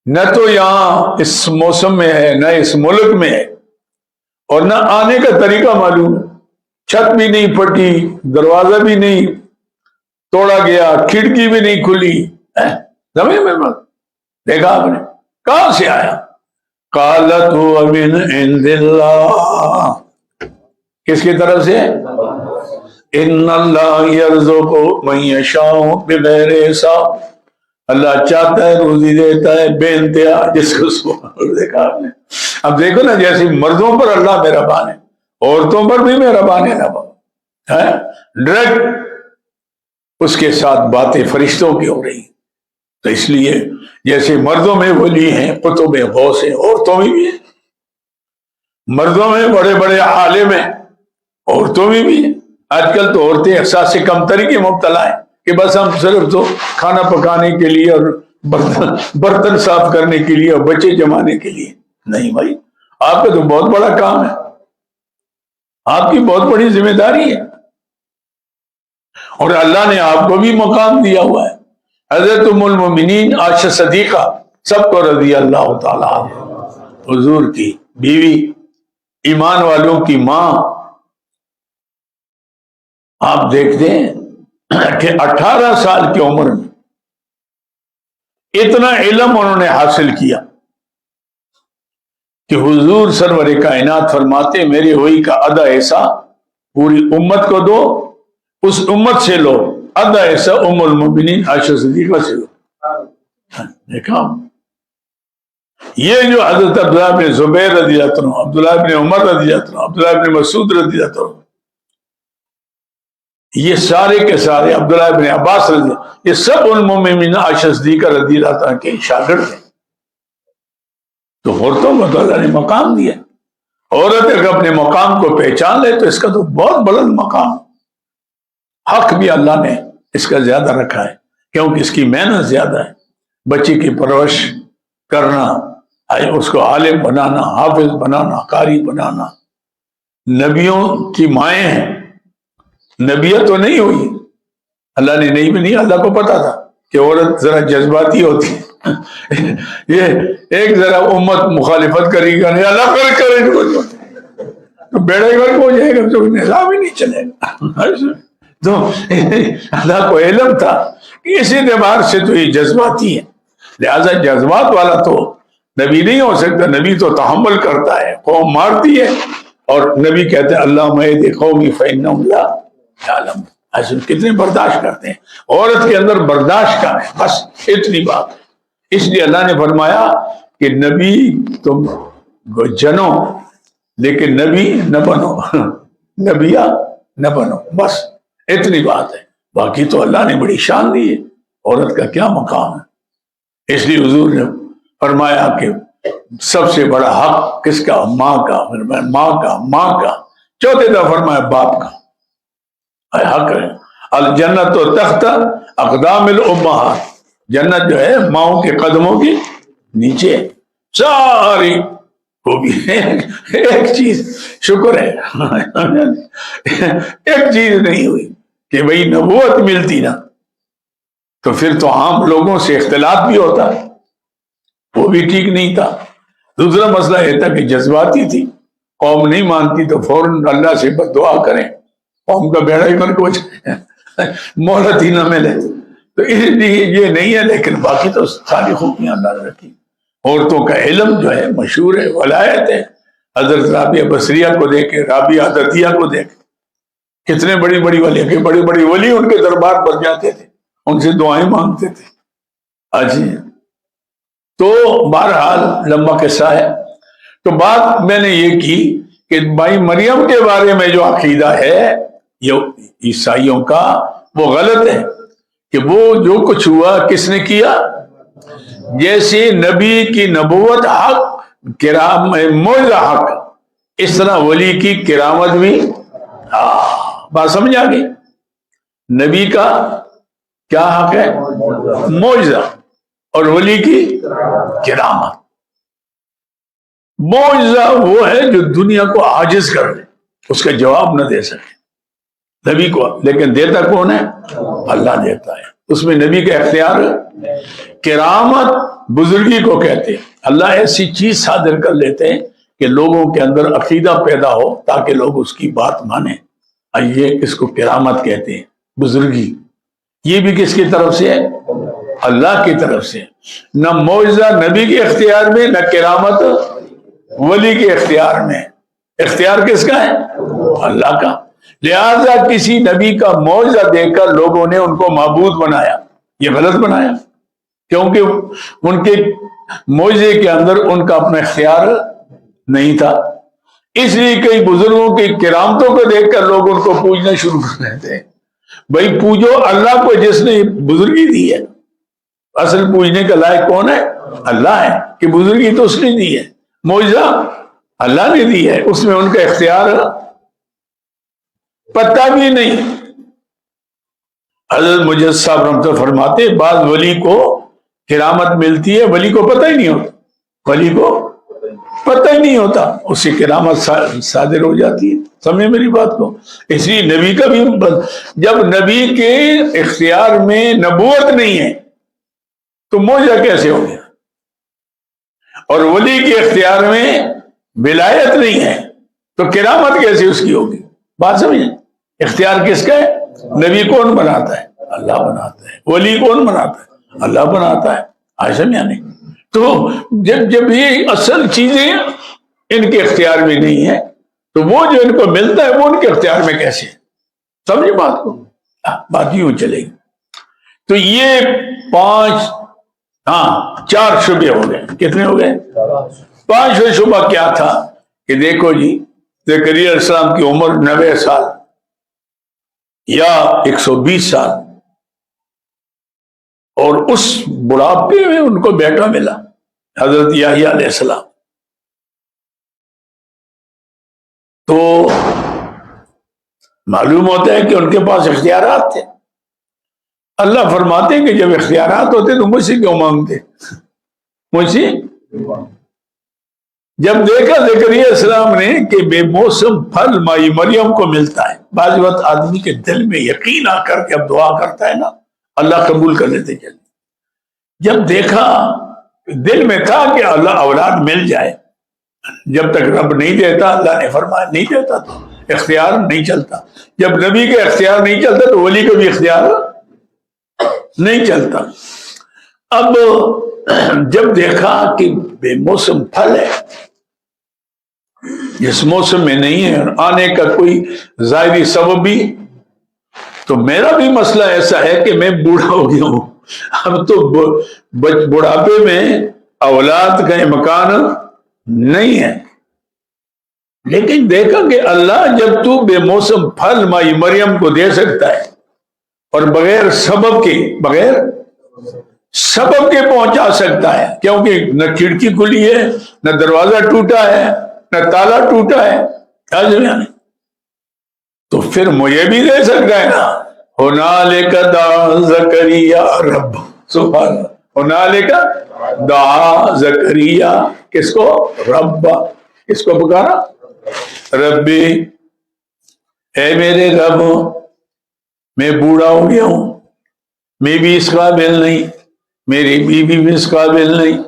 نہ تو یہاں اس موسم میں ہے, نہ اس ملک میں ہے, اور نہ آنے کا طریقہ معلوم. چھت بھی نہیں پھٹی, دروازہ بھی نہیں توڑا گیا, کھڑکی بھی نہیں کھلی. زمین میں دیکھا آپ نے, کہاں سے آیا؟ قالت هو من عند اللہ, کس کی طرف سے؟ ان اللہ یرزق من یشاء بغیر حساب. اللہ چاہتا ہے روزی دیتا ہے بے انتہا جس کو. دیکھا آپ نے. اب دیکھو نا, جیسے مردوں پر اللہ مہربان ہے, عورتوں پر بھی مہربان ہے نا بابا. ڈائریکٹ اس کے ساتھ باتیں فرشتوں کی ہو رہی. تو اس لیے جیسے مردوں میں ولی ہیں, قطب غوث ہیں, عورتوں میں بھی ہیں. مردوں میں بڑے بڑے عالم ہیں, عورتوں میں بھی ہیں. آج کل تو عورتیں احساس سے کمتری کی مبتلا ہیں کہ بس ہم صرف تو کھانا پکانے کے لیے اور برتن صاف کرنے کے لیے اور بچے جمانے کے لیے. نہیں بھائی, آپ کا تو بہت بڑا کام ہے, آپ کی بہت بڑی ذمہ داری ہے, اور اللہ نے آپ کو بھی مقام دیا ہوا ہے. حضرت ام المومنین عائشہ صدیقہ سب کو رضی اللہ تعالیٰ عنہ, حضور کی بیوی, ایمان والوں کی ماں. آپ دیکھتے ہیں کہ 18 سال کی عمر میں اتنا علم انہوں نے حاصل کیا کہ حضور سرور کائنات فرماتے میری ہوئی کا آدھا ایسا پوری امت کو دو, اس امت سے لو, آدھا ایسا ام المومنین عائشہ صدیقہ سے لو. دیکھا یہ جو حضرت عبداللہ بن زبیر رضی اللہ عنہ, عبداللہ بن عمر رضی اللہ عنہ, عبداللہ بن مسعود رضی اللہ عنہ, یہ سارے کے سارے, عبداللہ بن عباس رضی اللہ, یہ سب ام المومنین عائشہ صدیقہ رضی اللہ عنہ کے شاگرد ہیں. تو عورتوں کو تو اللہ نے مقام دیا. عورت اگر اپنے مقام کو پہچان لے تو اس کا تو بہت بلند مقام. حق بھی اللہ نے اس کا زیادہ رکھا ہے کیونکہ اس کی محنت زیادہ ہے. بچے کی پرورش کرنا, اس کو عالم بنانا, حافظ بنانا, قاری بنانا. نبیوں کی مائیں ہیں, نبیت تو نہیں ہوئی, اللہ نے نہیں بھی نہیں, اللہ کو پتا تھا کہ عورت ذرا جذباتی ہوتی ہے. یہ ایک ذرا امت مخالفت کرے گا, نہیں اللہ کرے تو بیڑا گھر ہو جائے گا, تو نظام ہی نہیں چلے گا. تو اللہ کو علم تھا کہ اسی اعتبار سے تو یہ جذباتی ہے, لہذا جذبات والا تو نبی نہیں ہو سکتا. نبی تو تحمل کرتا ہے, قوم مارتی ہے, اور نبی کہتے ہیں اللہ مہد قومی فإنہم لا یعلمون. ایسے کتنے برداشت کرتے ہیں. عورت کے اندر برداشت کا ہے, بس اتنی بات. اس لیے اللہ نے فرمایا کہ نبی تم جنو لیکن نبی نہ بنو، نبیہ نہ بنو، بس اتنی بات ہے۔ باقی تو اللہ نے بڑی شان دی ہے، عورت کا کیا مقام ہے۔ اس لیے حضور نے فرمایا کہ سب سے بڑا حق کس کا؟ ماں کا۔ فرمایا ماں کا، ماں کا۔ چوتھے دفعہ فرمایا باپ کا۔ حق ہے۔ الجنت و تحت اقدام الامہات، جنت جو ہے ماؤں کے قدموں کی نیچے۔ ساری وہ بھی ایک چیز شکر ہے ایک چیز نہیں ہوئی کہ بھئی نبوت ملتی نا تو پھر تو عام لوگوں سے اختلاط بھی ہوتا، وہ بھی ٹھیک نہیں تھا۔ دوسرا مسئلہ یہ تھا کہ جذباتی تھی، قوم نہیں مانتی تو فوراً اللہ سے بد دعا کریں قوم کا بیڑا ہی بن کو مہلت ہی نہ ملے، تو اس لیے یہ نہیں ہے۔ لیکن باقی تو ساری خوبیاں اللہ نے رکھی۔ عورتوں کا علم جو ہے مشہور ہے، ولایت ہے۔ حضرت رابعہ بصریہ کو دیکھے، رابعہ عدتیہ کو دیکھے، کتنے بڑی بڑی ولی کے بڑی بڑی ولی ان کے دربار پر جاتے تھے، ان سے دعائیں مانگتے تھے۔ اجی تو بہرحال لمبا قصہ ہے۔ تو بات میں نے یہ کی کہ بھائی مریم کے بارے میں جو عقیدہ ہے یہ عیسائیوں کا وہ غلط ہے، کہ وہ جو کچھ ہوا کس نے کیا؟ جیسے نبی کی نبوت حق، معجزہ حق، اس طرح ولی کی کرامت بھی۔ بات سمجھ آ گئی؟ نبی کا کیا حق ہے؟ معجزہ، اور ولی کی کرامت۔ معجزہ وہ ہے جو دنیا کو عاجز کر دے، اس کا جواب نہ دے سکے نبی کو، لیکن دیتا کون ہے؟ اللہ دیتا ہے، اس میں نبی کا اختیار۔ کرامت بزرگی کو کہتے ہیں، اللہ ایسی چیز صادر کر لیتے ہیں کہ لوگوں کے اندر عقیدہ پیدا ہو تاکہ لوگ اس کی بات مانیں، یہ اس کو کرامت کہتے ہیں، بزرگی۔ یہ بھی کس کی طرف سے ہے؟ اللہ کی طرف سے۔ نہ معجزہ نبی کے اختیار میں، نہ کرامت ولی کے اختیار میں۔ اختیار کس کا ہے؟ اللہ کا۔ لہذا کسی نبی کا معجزہ دیکھ کر لوگوں نے ان کو معبود بنایا، یہ غلط بنایا، کیونکہ ان کے معجزے کے اندر ان کا اپنا اختیار نہیں تھا۔ اس لیے کئی بزرگوں کی کرامتوں کو دیکھ کر لوگ ان کو پوجنا شروع کر دیتے ہیں۔ بھائی پوجو اللہ کو جس نے بزرگی دی ہے، اصل پوجنے کا لائق کون ہے؟ اللہ ہے، کہ بزرگی تو اس نے دی ہے، معجزہ اللہ نے دی ہے، اس میں ان کا اختیار پتہ بھی نہیں۔ حضرت مجد صاحب رحمۃ اللہ فرماتے بعض ولی کو کرامت ملتی ہے، ولی کو پتہ ہی نہیں ہوتا، ولی کو پتہ ہی نہیں ہوتا، اس سے کرامت صادر ہو جاتی ہے۔ سمجھے میری بات کو؟ اس لیے نبی کا بھی، جب نبی کے اختیار میں نبوت نہیں ہے تو معجزہ کیسے ہو گیا؟ اور ولی کے اختیار میں ولایت نہیں ہے تو کرامت کیسے اس کی ہوگی؟ بات سمجھیں؟ اختیار کس کا ہے؟ نبی کون بناتا ہے؟ اللہ بناتا ہے۔ ولی کون بناتا ہے؟ اللہ بناتا ہے۔ ایسا نہیں؟ تو جب یہ اصل چیزیں ان کے اختیار میں نہیں ہے تو وہ جو ان کو ملتا ہے وہ ان کے اختیار میں کیسے ہے؟ سمجھے بات کو؟ بات یوں چلے گی۔ تو یہ 4 شبے ہو گئے۔ کتنے ہو گئے؟ 5واں شبہ کیا تھا کہ دیکھو جی زکریا علیہ السلام کی عمر 90 سال یا 120 سال، اور اس بڑھاپے میں ان کو بیٹا ملا حضرت یحییٰ علیہ السلام۔ تو معلوم ہوتا ہے کہ ان کے پاس اختیارات تھے۔ اللہ فرماتے ہیں کہ جب اختیارات ہوتے تو مجھ سے کیوں مانگتے؟ مجھ سے جب دیکھا زکریا علیہ السلام نے کہ بے موسم پھل مائی مریم کو ملتا ہے، بعض وقت آدمی کے دل میں یقین آ کر کے اب دعا کرتا ہے نا، اللہ قبول کر لیتے چلے۔ جب دیکھا دل میں تھا کہ اللہ اولاد مل جائے، جب تک رب نہیں دیتا، اللہ نے فرمایا نہیں دیتا تو اختیار نہیں چلتا۔ جب نبی کا اختیار نہیں چلتا تو ولی کا بھی اختیار نہیں چلتا۔ اب جب دیکھا کہ بے موسم پھل ہے، جس موسم میں نہیں ہے، آنے کا کوئی ظاہری سبب بھی، تو میرا بھی مسئلہ ایسا ہے کہ میں بوڑھا ہو گیا ہوں، اب تو بڑھاپے میں اولاد کا امکان نہیں ہے، لیکن دیکھا کہ اللہ جب تو بے موسم پھل مائی مریم کو دے سکتا ہے اور بغیر سبب کے پہنچا سکتا ہے، کیونکہ نہ کھڑکی کھلی ہے، نہ دروازہ ٹوٹا ہے، نہ تالا ٹوٹا ہے، تو پھر مجھے بھی دے سکتا ہے نا۔ ہنالک دعا زکریا رب، سبحان اللہ، ہنالک دعا زکریا، کس کو؟ رب، کس کو پکارا؟ ربی، اے میرے رب، میں بوڑھا ہو گیا ہوں، میں بھی اس قابل نہیں، میری بیوی بھی اس قابل نہیں،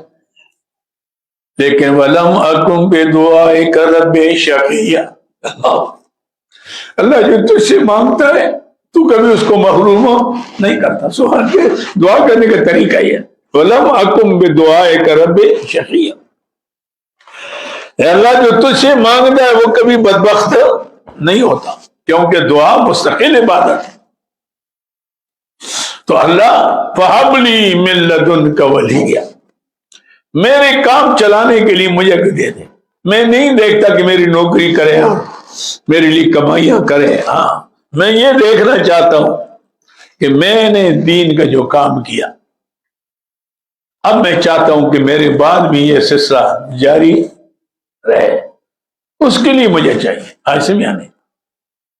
لیکن ولم اکن بدعائک رب شقیا، اللہ جو تجھ سے مانگتا ہے تو کبھی اس کو محروم نہیں کرتا۔ سبحان کے دعا کرنے کا طریقہ یہ ہے، ولم اکن بدعائک رب شقیا، اللہ جو تجھ سے مانگتا ہے وہ کبھی بدبخت نہیں ہوتا، کیونکہ دعا مستقل عبادت ہے۔ تو اللہ فہب لی من لدنک ولیہ، میرے کام چلانے کے لیے مجھے دے دے، میں نہیں دیکھتا کہ میری نوکری کرے اور میرے لیے کمائیاں کرے، ہاں میں یہ دیکھنا چاہتا ہوں کہ میں نے دین کا جو کام کیا، اب میں چاہتا ہوں کہ میرے بعد بھی یہ سلسلہ جاری رہے، اس کے لیے مجھے چاہیے۔ ایسے میں آنے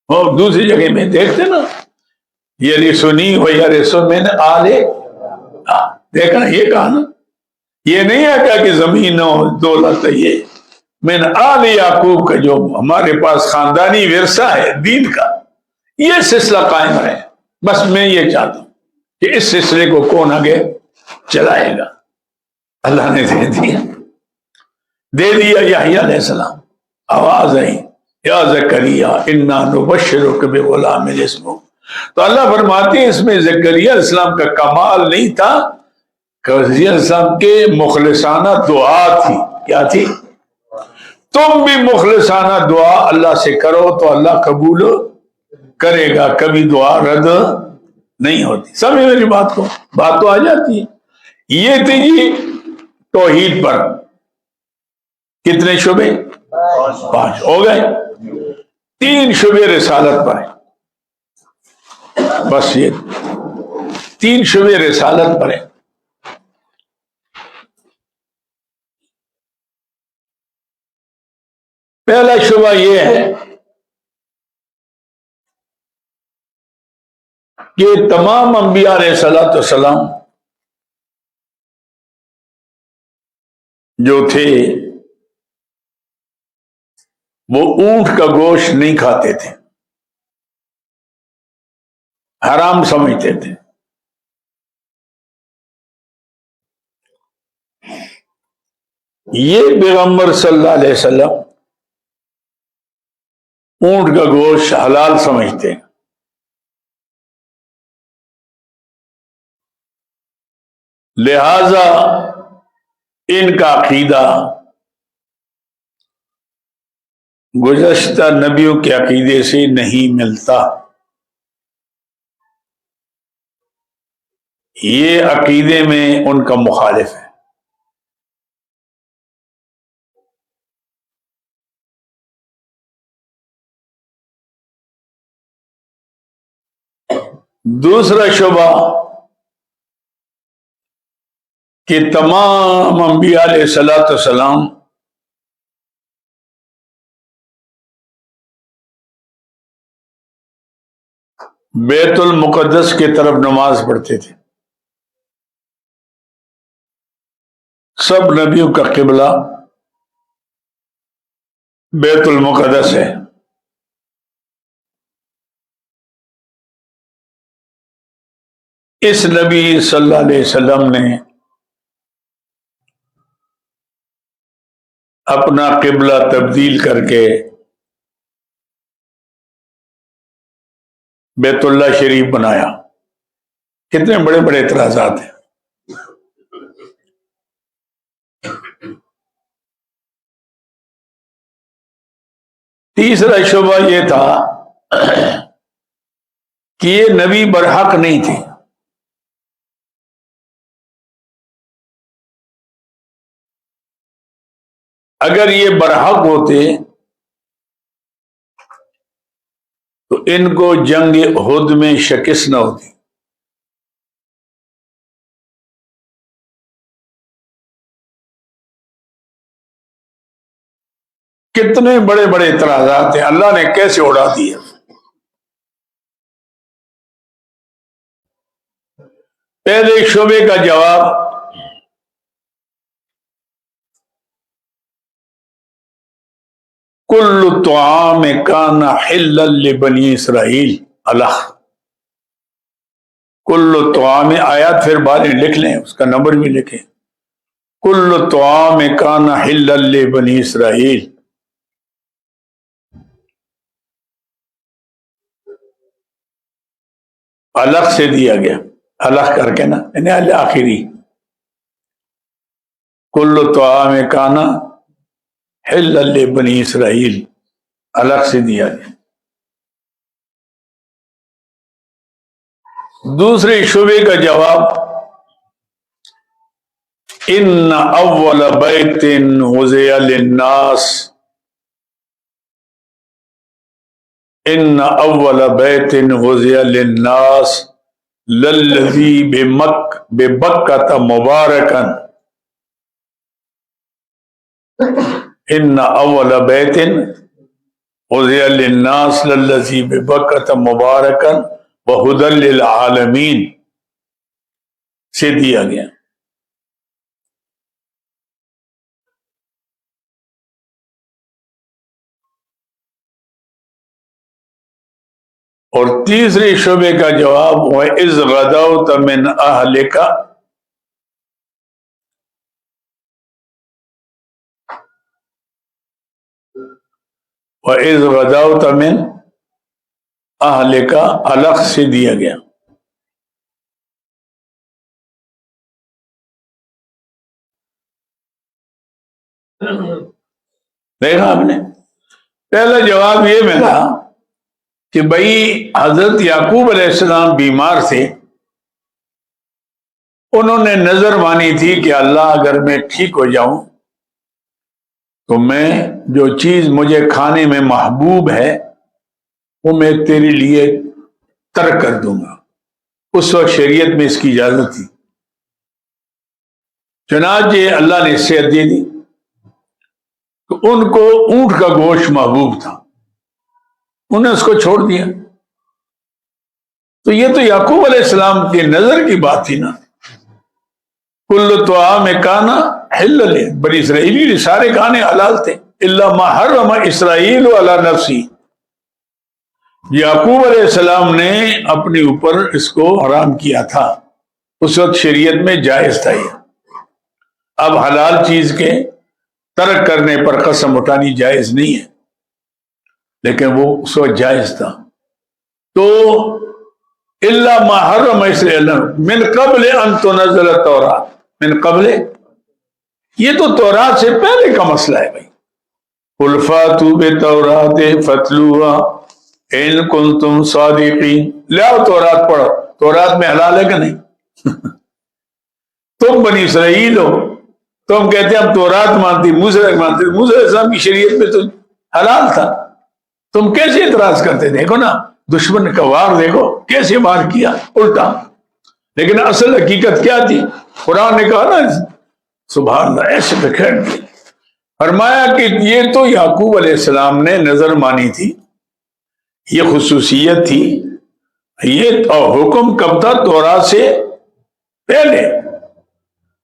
اور دوسری جگہ میں دیکھتے نا، یہ رسونی ہو یا رسو میں نے آلے، دیکھنا یہ کہا نا، یہ نہیں آتا کہ زمین ہو دولت ہے، یہ میں نے آل یعقوب کا جو ہمارے پاس خاندانی ورثہ ہے دین کا، یہ سلسلہ قائم رہے۔ بس میں یہ چاہتا ہوں کہ اس سلسلے کو کون آگے چلائے گا؟ اللہ نے دے دیا یحییٰ علیہ السلام، آواز آئی یا زکریا انا نبشرک بغلام اسمہ، تو اللہ فرماتے ہیں اس میں زکریا علیہ السلام کا کمال نہیں تھا، زکریا علیہ السلام کے مخلصانہ دعا تھی۔ کیا تھی؟ تم بھی مخلصانہ دعا اللہ سے کرو تو اللہ قبول کرے گا، کبھی دعا رد نہیں ہوتی۔ سمجھ میری بات کو، بات تو آ جاتی ہے۔ یہ تھی جی توحید پر کتنے شعبے؟ 5 ہو گئے۔ 3 شعبے رسالت پر ہیں، بس یہ 3 شعبے رسالت پر ہیں۔ پہلا شعبہ یہ ہے کہ تمام انبیاء علیہ السلام جو تھے وہ اونٹ کا گوشت نہیں کھاتے تھے، حرام سمجھتے تھے۔ یہ پیغمبر صلی اللہ علیہ وسلم اونٹ کا گوشت حلال سمجھتے ہیں، لہذا ان کا عقیدہ گزشتہ نبیوں کے عقیدے سے نہیں ملتا، یہ عقیدے میں ان کا مخالف ہے۔ دوسرا شعبہ کہ تمام انبیاء علیہ السلام بیت المقدس کی طرف نماز پڑھتے تھے، سب نبیوں کا قبلہ بیت المقدس ہے۔ اس نبی صلی اللہ علیہ وسلم نے اپنا قبلہ تبدیل کر کے بیت اللہ شریف بنایا۔ کتنے بڑے بڑے اعتراضات ہیں۔ تیسرا شعبہ یہ تھا کہ یہ نبی برحق نہیں تھے، اگر یہ برحق ہوتے تو ان کو جنگ احد میں شکست نہ ہوتی. کتنے بڑے بڑے اعتراضات ہیں، اللہ نے کیسے اڑا دیا. پہلے شعبے کا جواب کل طعام کان حلا لبنی اسرائیل الخ. کل طعام، آیات پھر بعد میں لکھ لیں، اس کا نمبر بھی لکھیں. کل طعام کان حلا لبنی اسرائیل، الگ سے دیا گیا، الگ کر کے نا، یعنی آخری. کل طعام کان حلا لبنی اسرائیل، الگ سے دیا گیا. دوسرے شعبے کا جواب ان اول بیت وضع للناس، ان اول بیت وضع للناس للذی ببکۃ مبارکا. ان اول بیت وضع للناس للذی ببکۃ مبارکا وہدی للعالمین سے دیا گیا. اور تیسرے شعبے کا جواب وَإِذْ غَدَوْتَ مِنْ أَهْلِكَ، وَإِذْ غَدَوْتَ مِنْ أَهْلِكَ الگ سے دیا گیا. دیکھا آپ نے، پہلا جواب یہ ملا کہ بھائی حضرت یعقوب علیہ السلام بیمار تھے، انہوں نے نظر مانی تھی کہ اللہ اگر میں ٹھیک ہو جاؤں تو میں جو چیز مجھے کھانے میں محبوب ہے وہ میں تیرے لیے ترک کر دوں گا. اس وقت شریعت میں اس کی اجازت تھی. چنانچہ اللہ نے صحت دے دی. تو ان کو اونٹ کا گوشت محبوب تھا، انہوں نے اس کو چھوڑ دیا. تو یہ تو یعقوب علیہ السلام کی نظر کی بات تھی نا. کل طعام کان حل بنی اسرائیل، سارے کھانے حلال تھے الا ما حرم اسرائیل علی نفسی. یعقوب علیہ السلام نے اپنے اوپر اس کو حرام کیا تھا، اس وقت شریعت میں جائز تھا یہ. اب حلال چیز کے ترک کرنے پر قسم اٹھانی جائز نہیں ہے، لیکن وہ اس وقت جائز تھا. تو الا ما حرم اسرائیل من قبل ان تنزل التوراۃ، من قبل، یہ تو تورات سے پہلے کا مسئلہ ہے بھائی. قل فاتوا بالتوراۃ فاتلوها ان کنتم صادقین. لاؤ تورات پڑھو، تورات میں حلال ہے کہ نہیں؟ تم بنی اسرائیل ہو، تم کہتے ہیں ہم تورات مانتے، موسیٰ مانتے، موسیٰ علیہ السلام کی شریعت میں تو حلال تھا، تم کیسے اعتراض کرتے؟ دیکھو نا دشمن کا وار، دیکھو کیسے وار کیا الٹا. لیکن اصل حقیقت کیا تھی؟ قرآن نے کہا نا سبحان اللہ، ایسے بکھیر دی. فرمایا کہ یہ تو یعقوب علیہ السلام نے نظر مانی تھی، یہ خصوصیت تھی. یہ حکم کب تھا؟ تورات سے پہلے.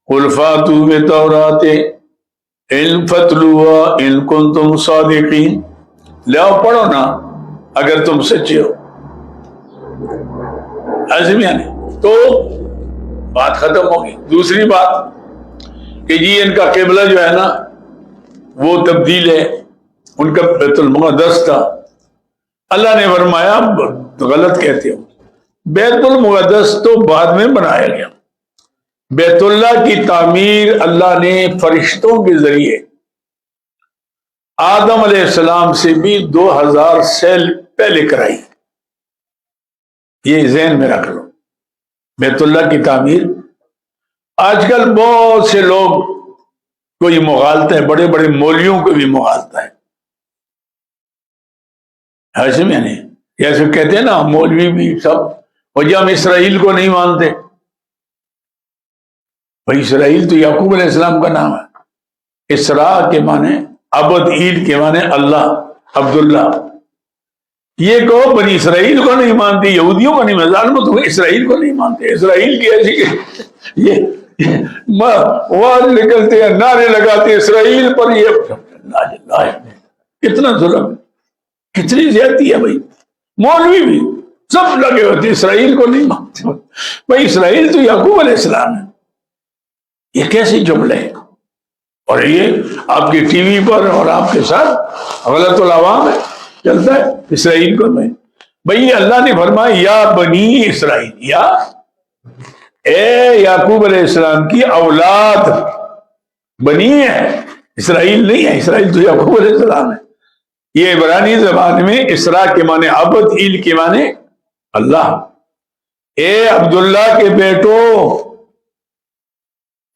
قل فاتوا بالتوراۃ ان فتلوها ان کنتم صادقین. لاؤ پڑھو نا اگر تم سچے ہو. ایسے بھی آنے تو بات ختم ہوگی. دوسری بات کہ جی ان کا قبلہ جو ہے نا وہ تبدیل ہے، ان کا بیت المقدس تھا. اللہ نے فرمایا غلط کہتے ہو، بیت المقدس تو بعد میں بنایا گیا. بیت اللہ کی تعمیر اللہ نے فرشتوں کے ذریعے آدم علیہ السلام سے بھی 2000 سال پہلے کرائی. یہ ذہن میں رکھ لو. بیت اللہ کی تعمیر آج کل بہت سے لوگ کو یہ مغالطہ ہے، بڑے بڑے مولویوں کو بھی مغالطہ ہے. ایسے میں نہیں، جیسے کہتے ہیں نا مولوی بھی سب، اور جب ہم اسرائیل کو نہیں مانتے، بھائی اسرائیل تو یعقوب علیہ السلام کا نام ہے، اسرا کے معنی عبد، عید کے معنی اللہ، عبداللہ. یہ کہو بنی اسرائیل کو نہیں مانتے، یہودیوں کو نہیں مانتے، اسرائیل کو نہیں مانتے. اسرائیل کی ایسی یہ وہاں نکلتے ہیں، نعرے لگاتے ہیں اسرائیل پر. یہ کتنا ظلم، کتنی زیادتی ہے بھائی. مولوی بھی سب لگے ہوتے اسرائیل کو نہیں مانتے. بھائی اسرائیل تو یعقوب علیہ السلام ہے. یہ کیسے جملے ہیں؟ اور یہ آپ کی ٹی وی پر اور آپ کے ساتھ غلط العوام ہے، چلتا ہے اسرائیل کو نہیں. بھائی اللہ نے فرمایا یا بنی اسرائیل، یا اے یعقوب علیہ السلام کی اولاد. بنی ہے، اسرائیل نہیں ہے. اسرائیل تو یعقوب علیہ السلام ہے. یہ عبرانی زبان میں اسرا کے معنی عبد، ایل کے معنی اللہ. اے عبداللہ کے بیٹو،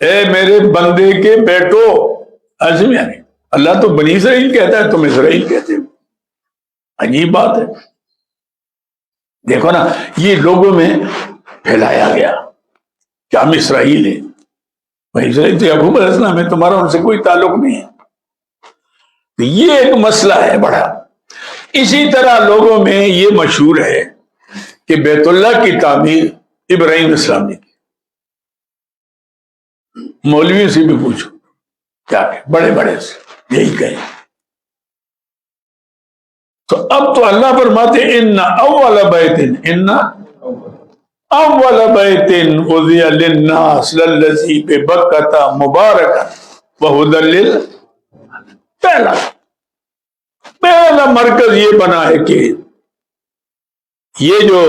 اے میرے بندے کے بیٹو. عظیم یعنی اللہ تو بنی اسرائیل کہتا ہے، تم اسرائیل کہتے ہو. عجیب بات ہے. دیکھو نا، یہ لوگوں میں پھیلایا گیا کہ ہم اسرائیل ہیں. بھائی اسرائیل تو یعقوب علیہ السلام ہے، تمہارا ان سے کوئی تعلق نہیں ہے. یہ ایک مسئلہ ہے بڑا. اسی طرح لوگوں میں یہ مشہور ہے کہ بیت اللہ کی تعمیر ابراہیم اسلام نے کی. مولویوں سے بھی پوچھو کیا کہ بڑے بڑے سے یہی کہیں. تو اب تو اللہ فرماتے ان اول بیت، ان اول بیت وضع للناس للذی ببکۃ مبارکا وہدی پہلا مرکز یہ بنا ہے کہ یہ جو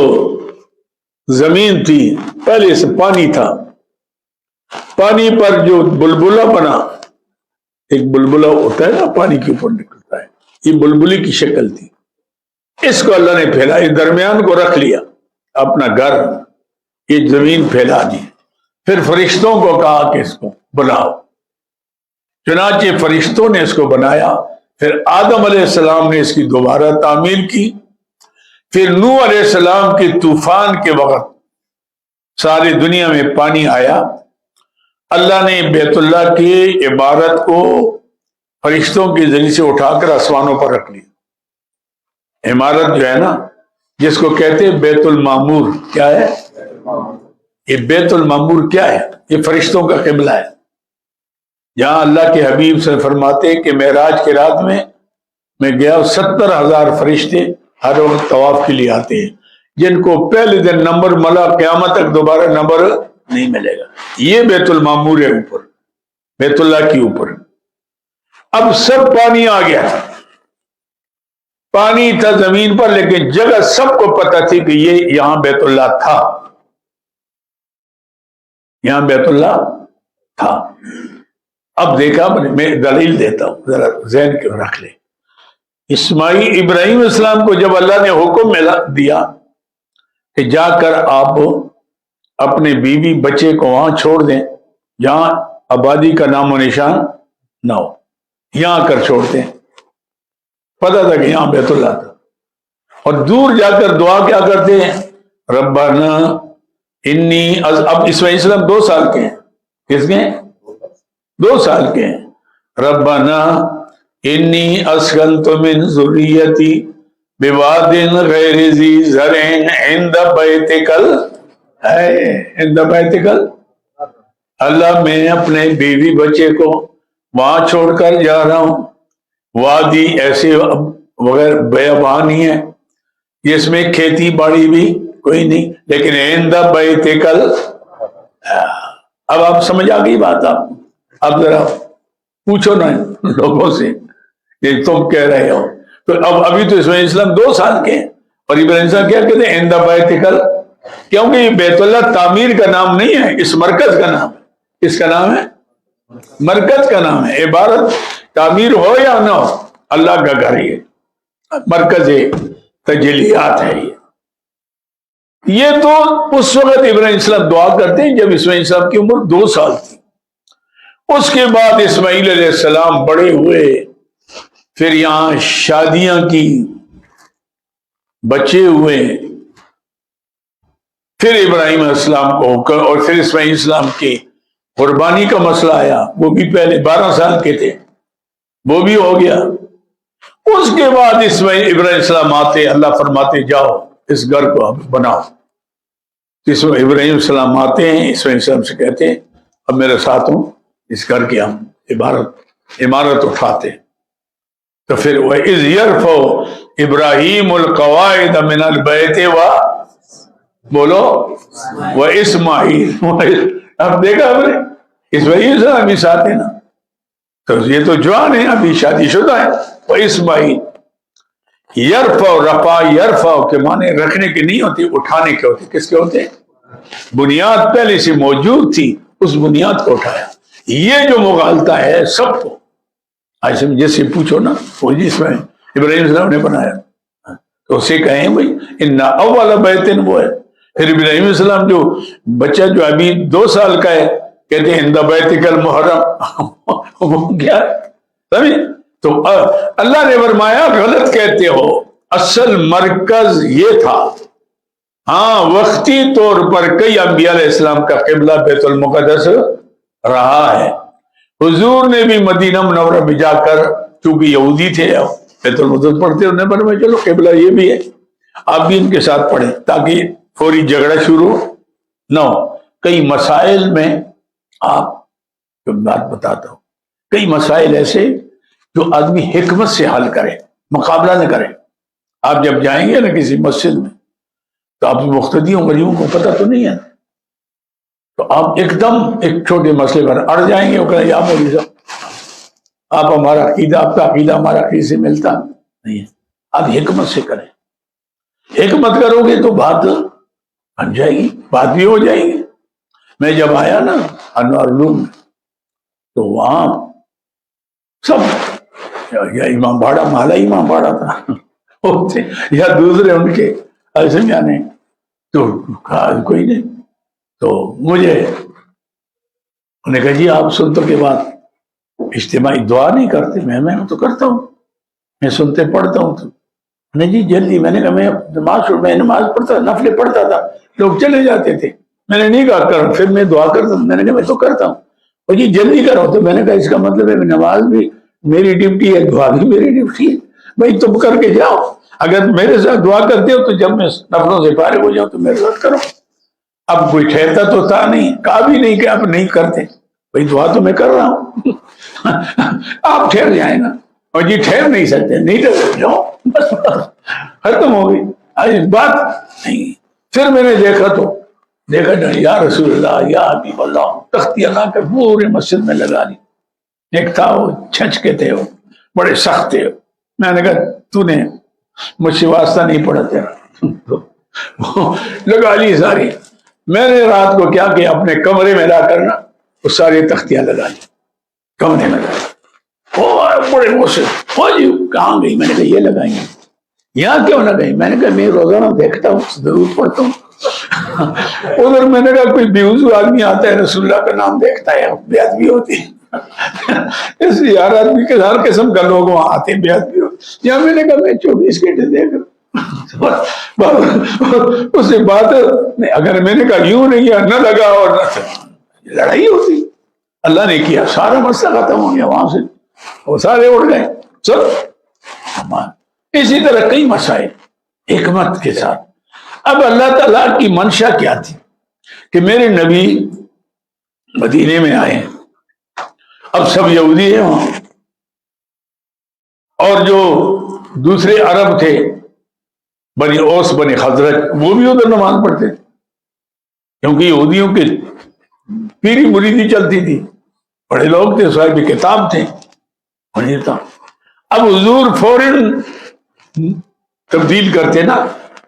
زمین تھی پہلے سے پانی تھا، پانی پر جو بلبلہ بنا، ایک بلبلہ ہوتا ہے نا پانی کے اوپر نکلتا ہے، یہ بلبلے کی شکل تھی. اس کو اللہ نے پھیلا، درمیان کو رکھ لیا اپنا گھر، یہ زمین پھیلا دی. پھر فرشتوں کو کہا کہ اس کو بناؤ. چنانچہ فرشتوں نے اس کو بنایا. پھر آدم علیہ السلام نے اس کی دوبارہ تعمیر کی. پھر نوح علیہ السلام کے طوفان کے وقت ساری دنیا میں پانی آیا. اللہ نے بیت اللہ کی عبارت کو فرشتوں کے ذریعے سے اٹھا کر آسمانوں پر رکھ لیا. عمارت جو ہے نا، جس کو کہتے ہیں بیت المعمور، کیا ہے یہ بیت المعمور؟ کیا ہے یہ؟ فرشتوں کا قبلہ ہے. جہاں اللہ کے حبیب سے فرماتے کہ معراج کی رات میں گیا، 70,000 فرشتے ہر وقت طواف کے لیے آتے ہیں، جن کو پہلے دن نمبر ملا، قیامت تک دوبارہ نمبر نہیں ملے گا. یہ بیت المعمور ہے، اوپر بیت اللہ کے اوپر. اب سب پانی آ گیا، پانی تھا زمین پر، لیکن جگہ سب کو پتہ تھی کہ یہ یہاں بیت اللہ تھا، یہاں بیت اللہ تھا. اب دیکھا، میں دلیل دیتا ہوں، ذرا ذہن کے رکھ لے. اسماعیل ابراہیم السلام کو جب اللہ نے حکم دیا کہ جا کر آپ اپنے بیوی بچے کو وہاں چھوڑ دیں جہاں آبادی کا نام و نشان نہ ہو، یہاں کر چھوڑتے ہیں. پتہ تھا کہ یہاں بیت اللہ تھا. اور دور جا کر دعا کیا کرتے ہیں؟ ربنا انی، اب اسماعیل السلام 2 سال کے ہیں. کس کے ہیں؟ 2 سال کے ہیں. ربنا انی اسکنت من ذریتی بواد غیر ذی زرع عند بیتک عند بیتک. اللہ میں اپنے بیوی بچے کو وہاں چھوڑ کر جا رہا ہوں، وادی ایسے وغیرہ بیابان ہی ہے جس میں کھیتی باڑی بھی کوئی نہیں، لیکن عند بیتک. اب آپ سمجھ آ گئی بات. اب ذرا پوچھو نا لوگوں سے کہ تم کہہ رہے ہو. تو اب ابھی تو اسماعیل السلام 2 سال کے ہیں، اور ابراہیم السلام کیا کہتے ہیں؟ عند بیتک. کیونکہ یہ بیت اللہ تعمیر کا نام نہیں ہے، اس مرکز کا نام ہے. کس کا نام ہے؟ مرکز کا نام ہے. عبارت تعمیر ہو یا نہ ہو، اللہ کا گھر یہ مرکز تجلیات ہے. یہ تو اس وقت ابراہیم السلام دعا کرتے ہیں جب اسماعیل السلام کی عمر 2 سال تھی. اس کے بعد اسماعیل علیہ السلام بڑے ہوئے، پھر یہاں شادیاں کی، بچے ہوئے، پھر ابراہیم علیہ السلام کو اور پھر اسماعیل السلام کی قربانی کا مسئلہ آیا، وہ بھی پہلے 12 سال کے تھے، وہ بھی ہو گیا۔ اس کے بعد اسماعیل ابراہیم السلام آتے، اللہ فرماتے جاؤ اس گھر کو اب بناؤ۔ اس میں ابراہیم السلام آتے ہیں، اسماعیل السلام سے کہتے ہیں اب میرے ساتھ ہوں، اس گھر کی ہم عمارت اٹھاتے۔ تو پھر وَإِذْ يَرْفَعُ إِبْرَاهِيمُ الْقَوَاعِدَ مِنَ الْبَيْتِ بولو وَإِسْمَاعِيلُ، اب دیکھا آپ نے اسماعیل السلام بھی ساتھ ہیں نا، تو یہ تو جوان ہیں، ابھی شادی شدہ ہے۔ وَإِسْمَاعِيلُ یرفع، رفع یرفع کے معنی رکھنے کی نہیں ہوتی، اٹھانے کے ہوتے۔ کس کے ہوتے؟ بنیاد پہلے سے موجود تھی، اس بنیاد کو اٹھایا۔ یہ جو مغالطہ ہے سب کو ایسے جیسے پوچھو نا، وہ جس میں ابراہیم السلام نے بنایا تو اسے کہیں بھائی ان اول بیت، وہ ہے۔ پھر ابراہیم السلام جو بچہ جو ابھی 2 سال کا ہے کہتے ہیں ہندا بیتک المحرم، وہ کیا ہے؟ تو اللہ نے فرمایا غلط کہتے ہو، اصل مرکز یہ تھا۔ ہاں وقتی طور پر کئی انبیاء علیہ السلام کا قبلہ بیت المقدس رہا ہے۔ حضور نے بھی مدینہ منورہ میں جا کر، چونکہ یہودی تھے بیت المقدس پڑھتے، انہوں نے فرمایا چلو قبلہ یہ بھی ہے، آپ بھی ان کے ساتھ پڑھیں تاکہ فوری جھگڑا شروع نہ ہو۔ کئی مسائل میں آپ کو بات بتاتا ہوں، کئی مسائل ایسے جو آدمی حکمت سے حل کرے، مقابلہ نہ کرے۔ آپ جب جائیں گے نا کسی مسجد میں تو آپ مقتدیوں غریبوں کو پتہ تو نہیں ہے، تو آپ ایک دم ایک چھوٹے مسئلے پر اڑ جائیں گے، وہ کہیں یا مولوی صاحب آپ ہمارا عقیدہ، آپ کا عقیدہ ہمارا عقیدے سے ملتا نہیں ہے۔ آپ حکمت سے کریں، حکمت کرو گے تو بات بن جائے گی، بات بھی ہو جائے گی۔ میں جب آیا نا انوار علوم میں تو وہاں سب یا امام باڑہ، مالا امام باڑہ تھا یا دوسرے ان کے ایسے میں آنے، تو کہا کوئی نہیں۔ تو مجھے انہوں نے کہا جی آپ سنتوں کے بعد اجتماعی دعا نہیں کرتے؟ میں تو کرتا ہوں، میں سنتے پڑھتا ہوں۔ تو نہیں جی جلدی، میں نے کہا میں نماز پڑھتا، نفلیں پڑھتا تھا، لوگ چلے جاتے تھے، میں نے نہیں کہا کر، پھر میں دعا کرتا ہوں، میں نے کہا میں تو کرتا ہوں، اور جی جلدی کرو۔ تو میں نے کہا اس کا مطلب ہے نماز بھی میری ڈیوٹی ہے، دعا بھی میری ڈیوٹی ہے، بھائی تم کر کے جاؤ۔ اگر میرے ساتھ دعا کرتے ہو تو جب میں نفلوں سے فارغ ہو جاؤں تو میرے ساتھ کرو۔ اب کوئی ٹھہرتا تو تھا نہیں، کہا بھی نہیں کہ آپ نہیں کرتے، بھائی دعا تو میں کر رہا ہوں آپ ٹھہر جائیں نا، اور جی ٹھہر نہیں سکتے، نہیں ٹھہر جاؤ، بس ختم ہو گئی آج بات نہیں۔ پھر میں نے دیکھا یا رسول اللہ یا حبیب اللہ، تختیاں لا کر پورے مسجد میں لگا لی۔ ایک تھا وہ چھچ کے تھے، وہ بڑے سخت تھے، میں نے کہا تو نے مجھ سے واسطہ نہیں پڑا تیرا، لگا لی ساری۔ میں نے رات کو کیا کہ اپنے کمرے میں لا کر نا وہ ساری تختیاں لگا لی، کمرے میں لگا، بڑے مسجد جی کہاں گئی؟ میں نے کہا یہ لگائیں گے، یہاں کیوں لگائی؟ میں نے کہا میں روزانہ دیکھتا ہوں، ضرور پڑھتا ہوں ادھر میں نے کہا کوئی بیوزو آدمی آتا ہے رسول اللہ کا نام دیکھتا ہے، بیعت بھی ہوتی ہے، اس لیے ہر آدمی کے ہر قسم کا لوگ وہاں آتے ہیں، بیعت بھی ہوتی۔ یا میں نے کہا میں 24 گھنٹے دیکھ رہا اس سے بات نہیں، اگر میں نے کہا یوں نہیں کیا نہ لگا اور نہ لڑائی ہوتی۔ اللہ نے کیا سارا مسئلہ ختم ہو گیا، وہاں سے وہ سارے اڑ گئے سب۔ اسی طرح کئی مسائل حکمت کے ساتھ۔ اب اللہ تعالیٰ کی منشا کیا تھی کہ میرے نبی مدینے میں آئے، اب سب یہودی ہیں وہاں، اور جو دوسرے عرب تھے بنی اوس بنی خزرج، وہ بھی ادھر نماز پڑھتے تھے، کیونکہ یہودیوں کے پیری مریدی چلتی تھی، بڑے لوگ تھے، صاحب کتاب تھے۔ اب حضور فوراً تبدیل کرتے نا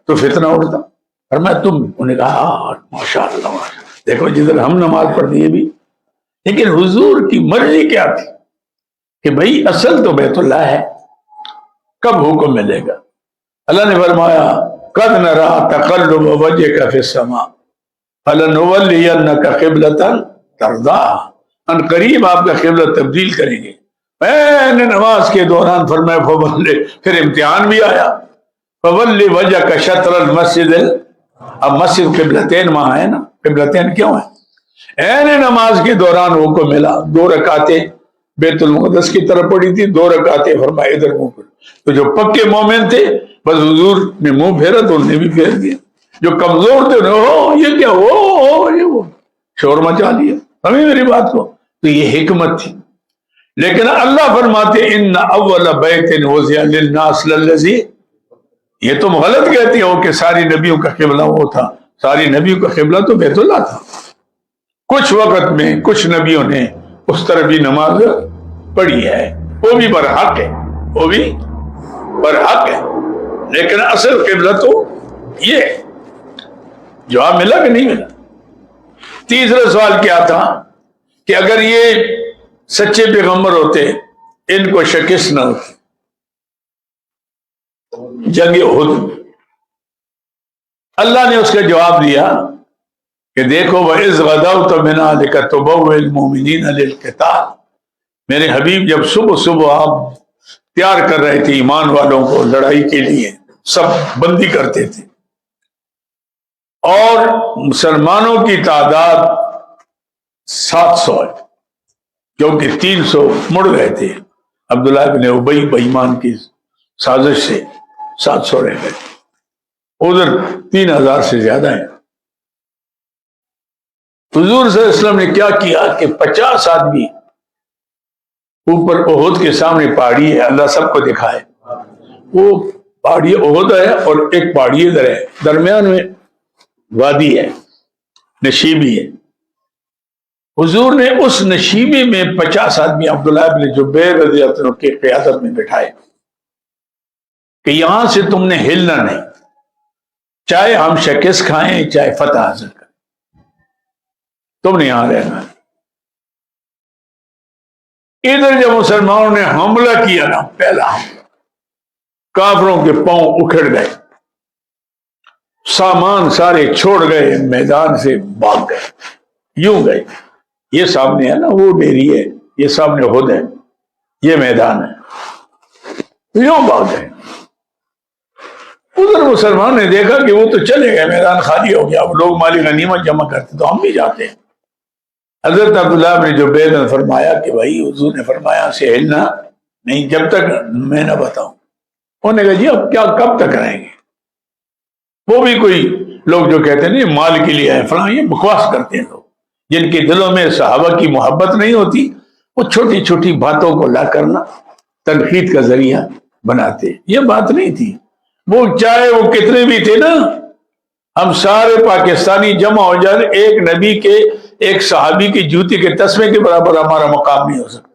تو فتنہ اڑتا، اور میں تم انہوں نے کہا ماشاء اللہ دیکھو جدھر ہم نماز پڑھتے ہیں بھی، لیکن حضور کی مرضی کیا تھی کہ بھئی اصل تو بیت اللہ ہے، کب حکم ملے گا؟ اللہ نے فرمایا قد نرى تقلب وجهك في السماء فلنولينك قبلة ترضاها، ان قریب آپ کا قبلہ تبدیل کریں گے۔ میں نے نماز کے دوران فرمایا پھر امتحان بھی آیا، فولی وجہ کا شطر المسجد، اب مسجد قبلتین وہاں ہے نا، قبلتین کیوں ہے؟ عین نماز کے دوران وہ کو ملا، 2 رکعتیں بیت المقدس کی طرف پڑی تھی، 2 رکعتیں فرمایا ادھر منہ پھر۔ تو جو پکے مومن تھے بس حضور نے منہ پھیرا تو انہیں بھی پھیر دیا، جو کمزور تھے انہیں یہ کیا وہ شور مچا دیا۔ ہمیں میری بات کو، تو یہ حکمت تھی۔ لیکن اللہ فرماتے ان اول بیت وضع للناس للذی، یہ تم غلط کہتے ہو کہ ساری نبیوں کا قبلہ وہ تھا، ساری نبیوں کا قبلہ تو بیت اللہ تھا۔ کچھ وقت میں کچھ نبیوں نے اس طرح بھی نماز پڑھی ہے، وہ بھی برحق ہے، وہ بھی برحق ہے، لیکن اصل قبلہ تو یہ جواب ملا کہ نہیں ملا؟ تیسرا سوال کیا تھا کہ اگر یہ سچے پیغمبر ہوتے ان کو شکست نہ ہوتی جنگ احد، اللہ نے اس کا جواب دیا کہ دیکھو وَإِذْ غَدَوْتَ مِنْ أَهْلِكَ تُبَوِّئُ الْمُؤْمِنِينَ لِلْقِتَالِ، میرے حبیب جب صبح آپ تیار کر رہے تھے ایمان والوں کو لڑائی کے لیے، سب بندی کرتے تھے، اور مسلمانوں کی تعداد 700 ہے، کیونکہ 300 مڑ گئے تھے عبداللہ بن ابی بے ایمان کی سازش سے، 700 رہ گئے، ادھر 3000 سے زیادہ ہیں۔ حضور صلی اللہ علیہ وسلم نے کیا کیا کہ 50 آدمی اوپر احد کے سامنے پہاڑی ہے، اللہ سب کو دکھائے، وہ پہاڑی احد ہے اور ایک پہاڑی ادھر ہے، درمیان میں وادی ہے، نشیبی ہے۔ حضور نے اس نشیبی میں 50 آدمی عبداللہ بن جبیر رضی اللہ عنہ کی قیادت میں بٹھائے کہ یہاں سے تم نے ہلنا نہیں، چاہے ہم شکست کھائیں چاہے فتح حاصل کریں، تم نے یہاں رہنا ہے۔ ادھر جب مسلمانوں نے حملہ کیا نا، پہلا حملہ، کافروں کے پاؤں اکھڑ گئے، سامان سارے چھوڑ گئے، میدان سے بھاگ گئے، یوں گئے، یہ سامنے ہے نا وہ ڈیری ہے، یہ سامنے احد ہے، یہ میدان ہے، یوں بھاگ گئے۔ ادھر مسلمان نے دیکھا کہ وہ تو چلے گئے، میدان خالی ہو گیا، اب لوگ مالی غنیمت جمع کرتے تو ہم بھی جاتے ہیں۔ حضرت عبداللہ بن جبیر نے فرمایا کہ بھائی حضور نے فرمایا سے ہلنا نہیں جب تک میں نہ بتاؤں۔ انہوں نے کہا جی اب کیا کب تک رہیں گے؟ وہ بھی کوئی لوگ جو کہتے ہیں نہیں مال کے لیے ہے فلاں، یہ بکواس کرتے ہیں لوگ، جن کے دلوں میں صحابہ کی محبت نہیں ہوتی، وہ چھوٹی چھوٹی باتوں کو لا کرنا تنقید کا ذریعہ بناتے۔ یہ بات نہیں تھی، وہ چاہے وہ کتنے بھی تھے نا، ہم سارے پاکستانی جمع ہو جائیں، ایک نبی کے ایک صحابی کی جوتی کے تسمے کے برابر ہمارا مقام نہیں ہو سکتا،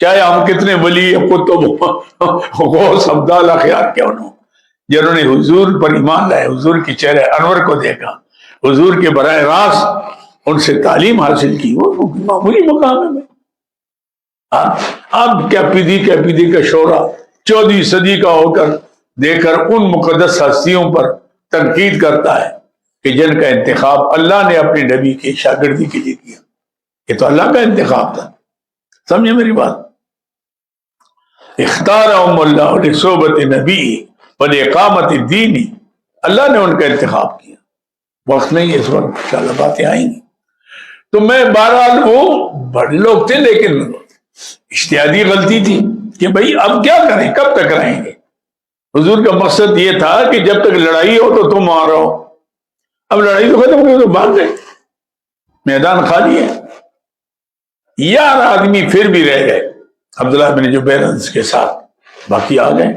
چاہے ہم کتنے ولی قطب غوث ابدال اخیار کیوں نہ ہوں، جنہوں نے حضور پر ایمان لائے، حضور کی چہرے انور کو دیکھا، حضور کے براہ راست ان سے تعلیم حاصل کی، وہ معمولی مقام ہے۔ اب کیا پیدی کا شورا 14ویں صدی کا ہو کر دیکھ کر ان مقدس ہستیوں پر تنقید کرتا ہے کہ جن کا انتخاب اللہ نے اپنے نبی کی شاگردی کے لیے کیا، یہ تو اللہ کا انتخاب تھا، سمجھے میری بات؟ اختارہم اللہ لصحبت نبی ولاقامت الدین، اللہ نے ان کا انتخاب کیا۔ وقت نہیں اس وقت انشاءاللہ باتیں آئیں گی۔ تو میں بہرحال وہ بڑے لوگ تھے لیکن اجتہادی غلطی تھی کہ بھئی اب کیا کریں، کب تک رہیں گے؟ حضور کا مقصد یہ تھا کہ جب تک لڑائی ہو تو تم آ رہو، اب لڑائی تو ختم ہو تو بھاگ گئے، میدان خالی ہے۔ 11 آدمی پھر بھی رہ گئے عبداللہ بن جبیر کے ساتھ، باقی آ گئے۔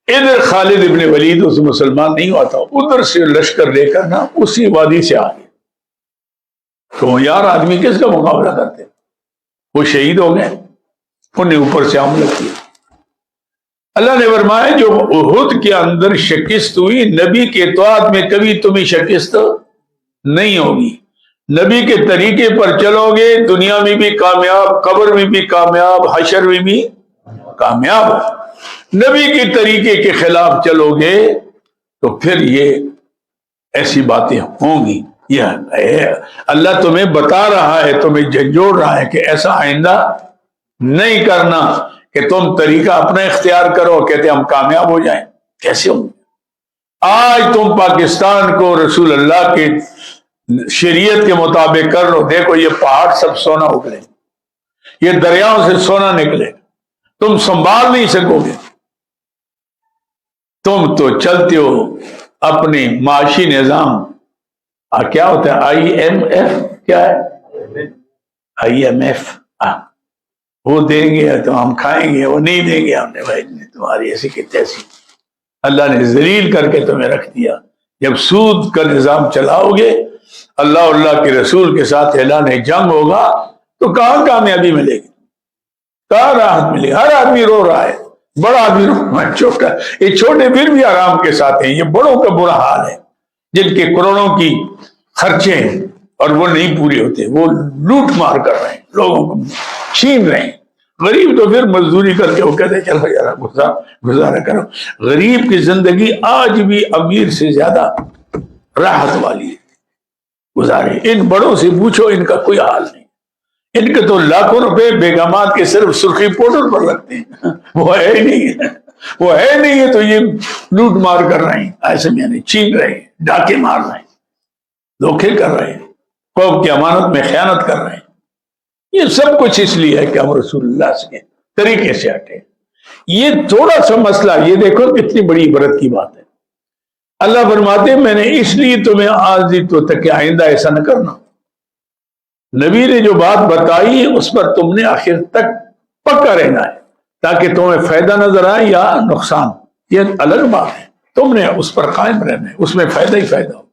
ادھر خالد ابن ولید اس مسلمان نہیں ہوا تھا، ادھر سے لشکر لے کر نا اسی وادی سے آ گئے، تو 11 آدمی کس کا مقابلہ کرتے؟ وہ شہید ہو گئے، انہیں اوپر سے حملہ کیا۔ اللہ نے فرمایا جو احد کے اندر شکست ہوئی، نبی کے اطاعت میں کبھی تمہیں شکست نہیں ہوگی، نبی کے طریقے پر چلو گے دنیا میں بھی کامیاب، قبر میں بھی کامیاب، حشر میں بھی کامیاب۔ نبی کے طریقے کے خلاف چلو گے تو پھر یہ ایسی باتیں ہوں گی۔ یہ اللہ تمہیں بتا رہا ہے، تمہیں جھنجھوڑ رہا ہے کہ ایسا آئندہ نہیں کرنا کہ تم طریقہ اپنا اختیار کرو، کہتے ہم کامیاب ہو جائیں۔ کیسے ہوں گے؟ آج تم پاکستان کو رسول اللہ کے شریعت کے مطابق کر لو، دیکھو یہ پہاڑ سب سونا اگلے، یہ دریاؤں سے سونا نکلے، تم سنبھال نہیں سکو گے۔ تم تو چلتے ہو اپنی معاشی نظام، کیا ہوتا ہے آئی ایم ایف، کیا ہے آئی ایم ایف، وہ دیں گے تو ہم کھائیں گے، وہ نہیں دیں گے ہم نے بھائی تمہاری ایسی کی تیسی۔ اللہ نے ذلیل کر کے تمہیں رکھ دیا۔ جب سود کا نظام چلاؤ گے، اللہ اللہ کے رسول کے ساتھ اعلان جنگ ہوگا، تو کہاں کامیابی ملے گی، کہاں راحت ملے گی؟ ہر آدمی رو رہا ہے، بڑا آدمی رو رہا ہے، چھوٹا، یہ چھوٹے پھر بھی آرام کے ساتھ ہیں، یہ بڑوں کا برا حال ہے جن کے کروڑوں کی خرچے ہیں اور وہ نہیں پورے ہوتے، وہ لوٹ مار کر رہے ہیں، لوگوں کو چھین رہے ہیں۔ غریب تو پھر مزدوری کر کے وہ کہتے ہیں چلو یار گزارا کرو۔ غریب کی زندگی آج بھی امیر سے زیادہ راحت والی ہے، گزارے۔ ان بڑوں سے پوچھو، ان کا کوئی حال نہیں، ان کے تو لاکھوں روپے بیگمات کے صرف سرخی پاؤڈر پر لگتے ہیں، وہ ہے ہی نہیں ہے، وہ ہے نہیں ہے تو یہ لوٹ مار کر رہے ہیں، ایسے میں نہیں چھین رہے ہیں، ڈاکے مار رہے ہیں، دھوکے کر رہے ہیں، قوم کی امانت میں خیانت کر رہے ہیں۔ یہ سب کچھ اس لیے ہے کہ ہم رسول اللہ کے طریقے سے ہٹے۔ یہ تھوڑا سا مسئلہ، یہ دیکھو کتنی بڑی عبرت کی بات ہے۔ اللہ فرماتے میں نے اس لیے تمہیں آج دی تو تک آئندہ ایسا نہ کرنا۔ نبی نے جو بات بتائی اس پر تم نے آخر تک پکا رہنا ہے، تاکہ تمہیں فائدہ نظر آئے یا نقصان، یہ الگ بات ہے، تم نے اس پر قائم رہنا ہے، اس میں فائدہ ہی فائدہ ہو۔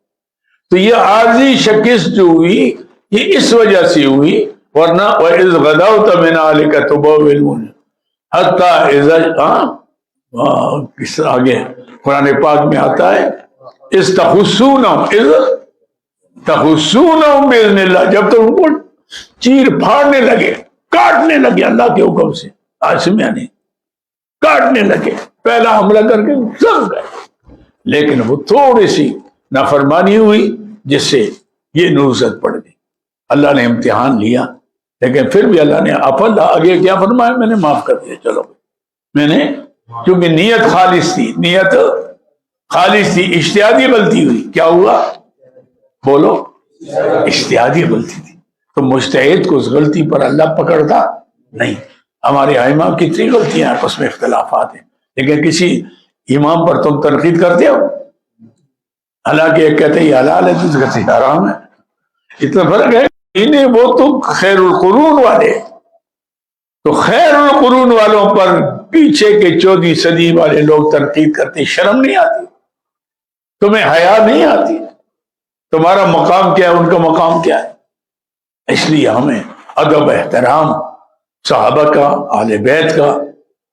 تو یہ عارضی شکست جو ہوئی یہ اس وجہ سے ہوئی، ورنہ وَإِذْ غَدَوْتَ مِنْ أَهْلِكَ تُبَوِّئُ الْمُؤْمِنِينَ حَتَّى إِذَا کس آگے قرآن پاک میں آتا ہے اِذْ تَخُصُّونَهُم بِإِذْنِ اللَّهِ، جب تم ان کو چیر پھاڑنے لگے، کاٹنے لگے اللہ کے حکم سے، آسمیاں نہیں کاٹنے لگے، پہلا حملہ کر کے سب گئے، لیکن وہ تھوڑی سی نافرمانی ہوئی جس سے یہ نوزت پڑ گئی۔ اللہ نے امتحان لیا، لیکن پھر بھی اللہ نے افل آگے کیا فرمایا، میں نے معاف کر دیا، چلو میں نے، کیونکہ نیت خالص تھی، نیت خالص تھی، اجتہادی غلطی ہوئی، کیا ہوا بولو، اجتہادی غلطی تھی، تو مجتہد کو اس غلطی پر اللہ پکڑتا نہیں۔ ہمارے ائمہ کی کتنی غلطیاں ہیں، اس میں اختلافات ہیں، لیکن کسی امام پر تم تنقید کرتے ہو، حالانکہ ایک کہتے ہیں یہ حلال ہے، دوسرے کہتے ہیں حرام ہے، اتنا فرق ہے۔ انہیں وہ تو خیر القرون والے، تو خیر القرون والوں پر پیچھے کے 14ویں صدی والے لوگ تنقید کرتے، شرم نہیں آتی؟ تمہیں حیا نہیں آتی؟ تمہارا مقام کیا ہے، ان کا مقام کیا ہے؟ اس لیے ہمیں ادب احترام صحابہ کا، اہل بیت کا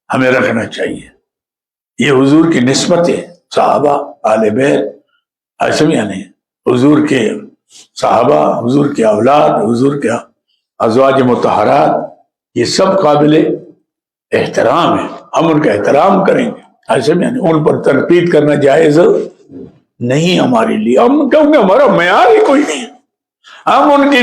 ہمیں رکھنا چاہیے۔ یہ حضور کی نسبت ہے، صحابہ اہل بیت، ایسے یعنی حضور کے صحابہ، حضور کے اولاد، حضور کے ازواج مطہرات، یہ سب قابل احترام ہے، ہم ان کا احترام کریں گے، ایسے میں ان پر تنقید کرنا جائز نہیں ہمارے لیے، ہم کیونکہ ہمارا معیار ہی کوئی نہیں ہے، ہم ان کی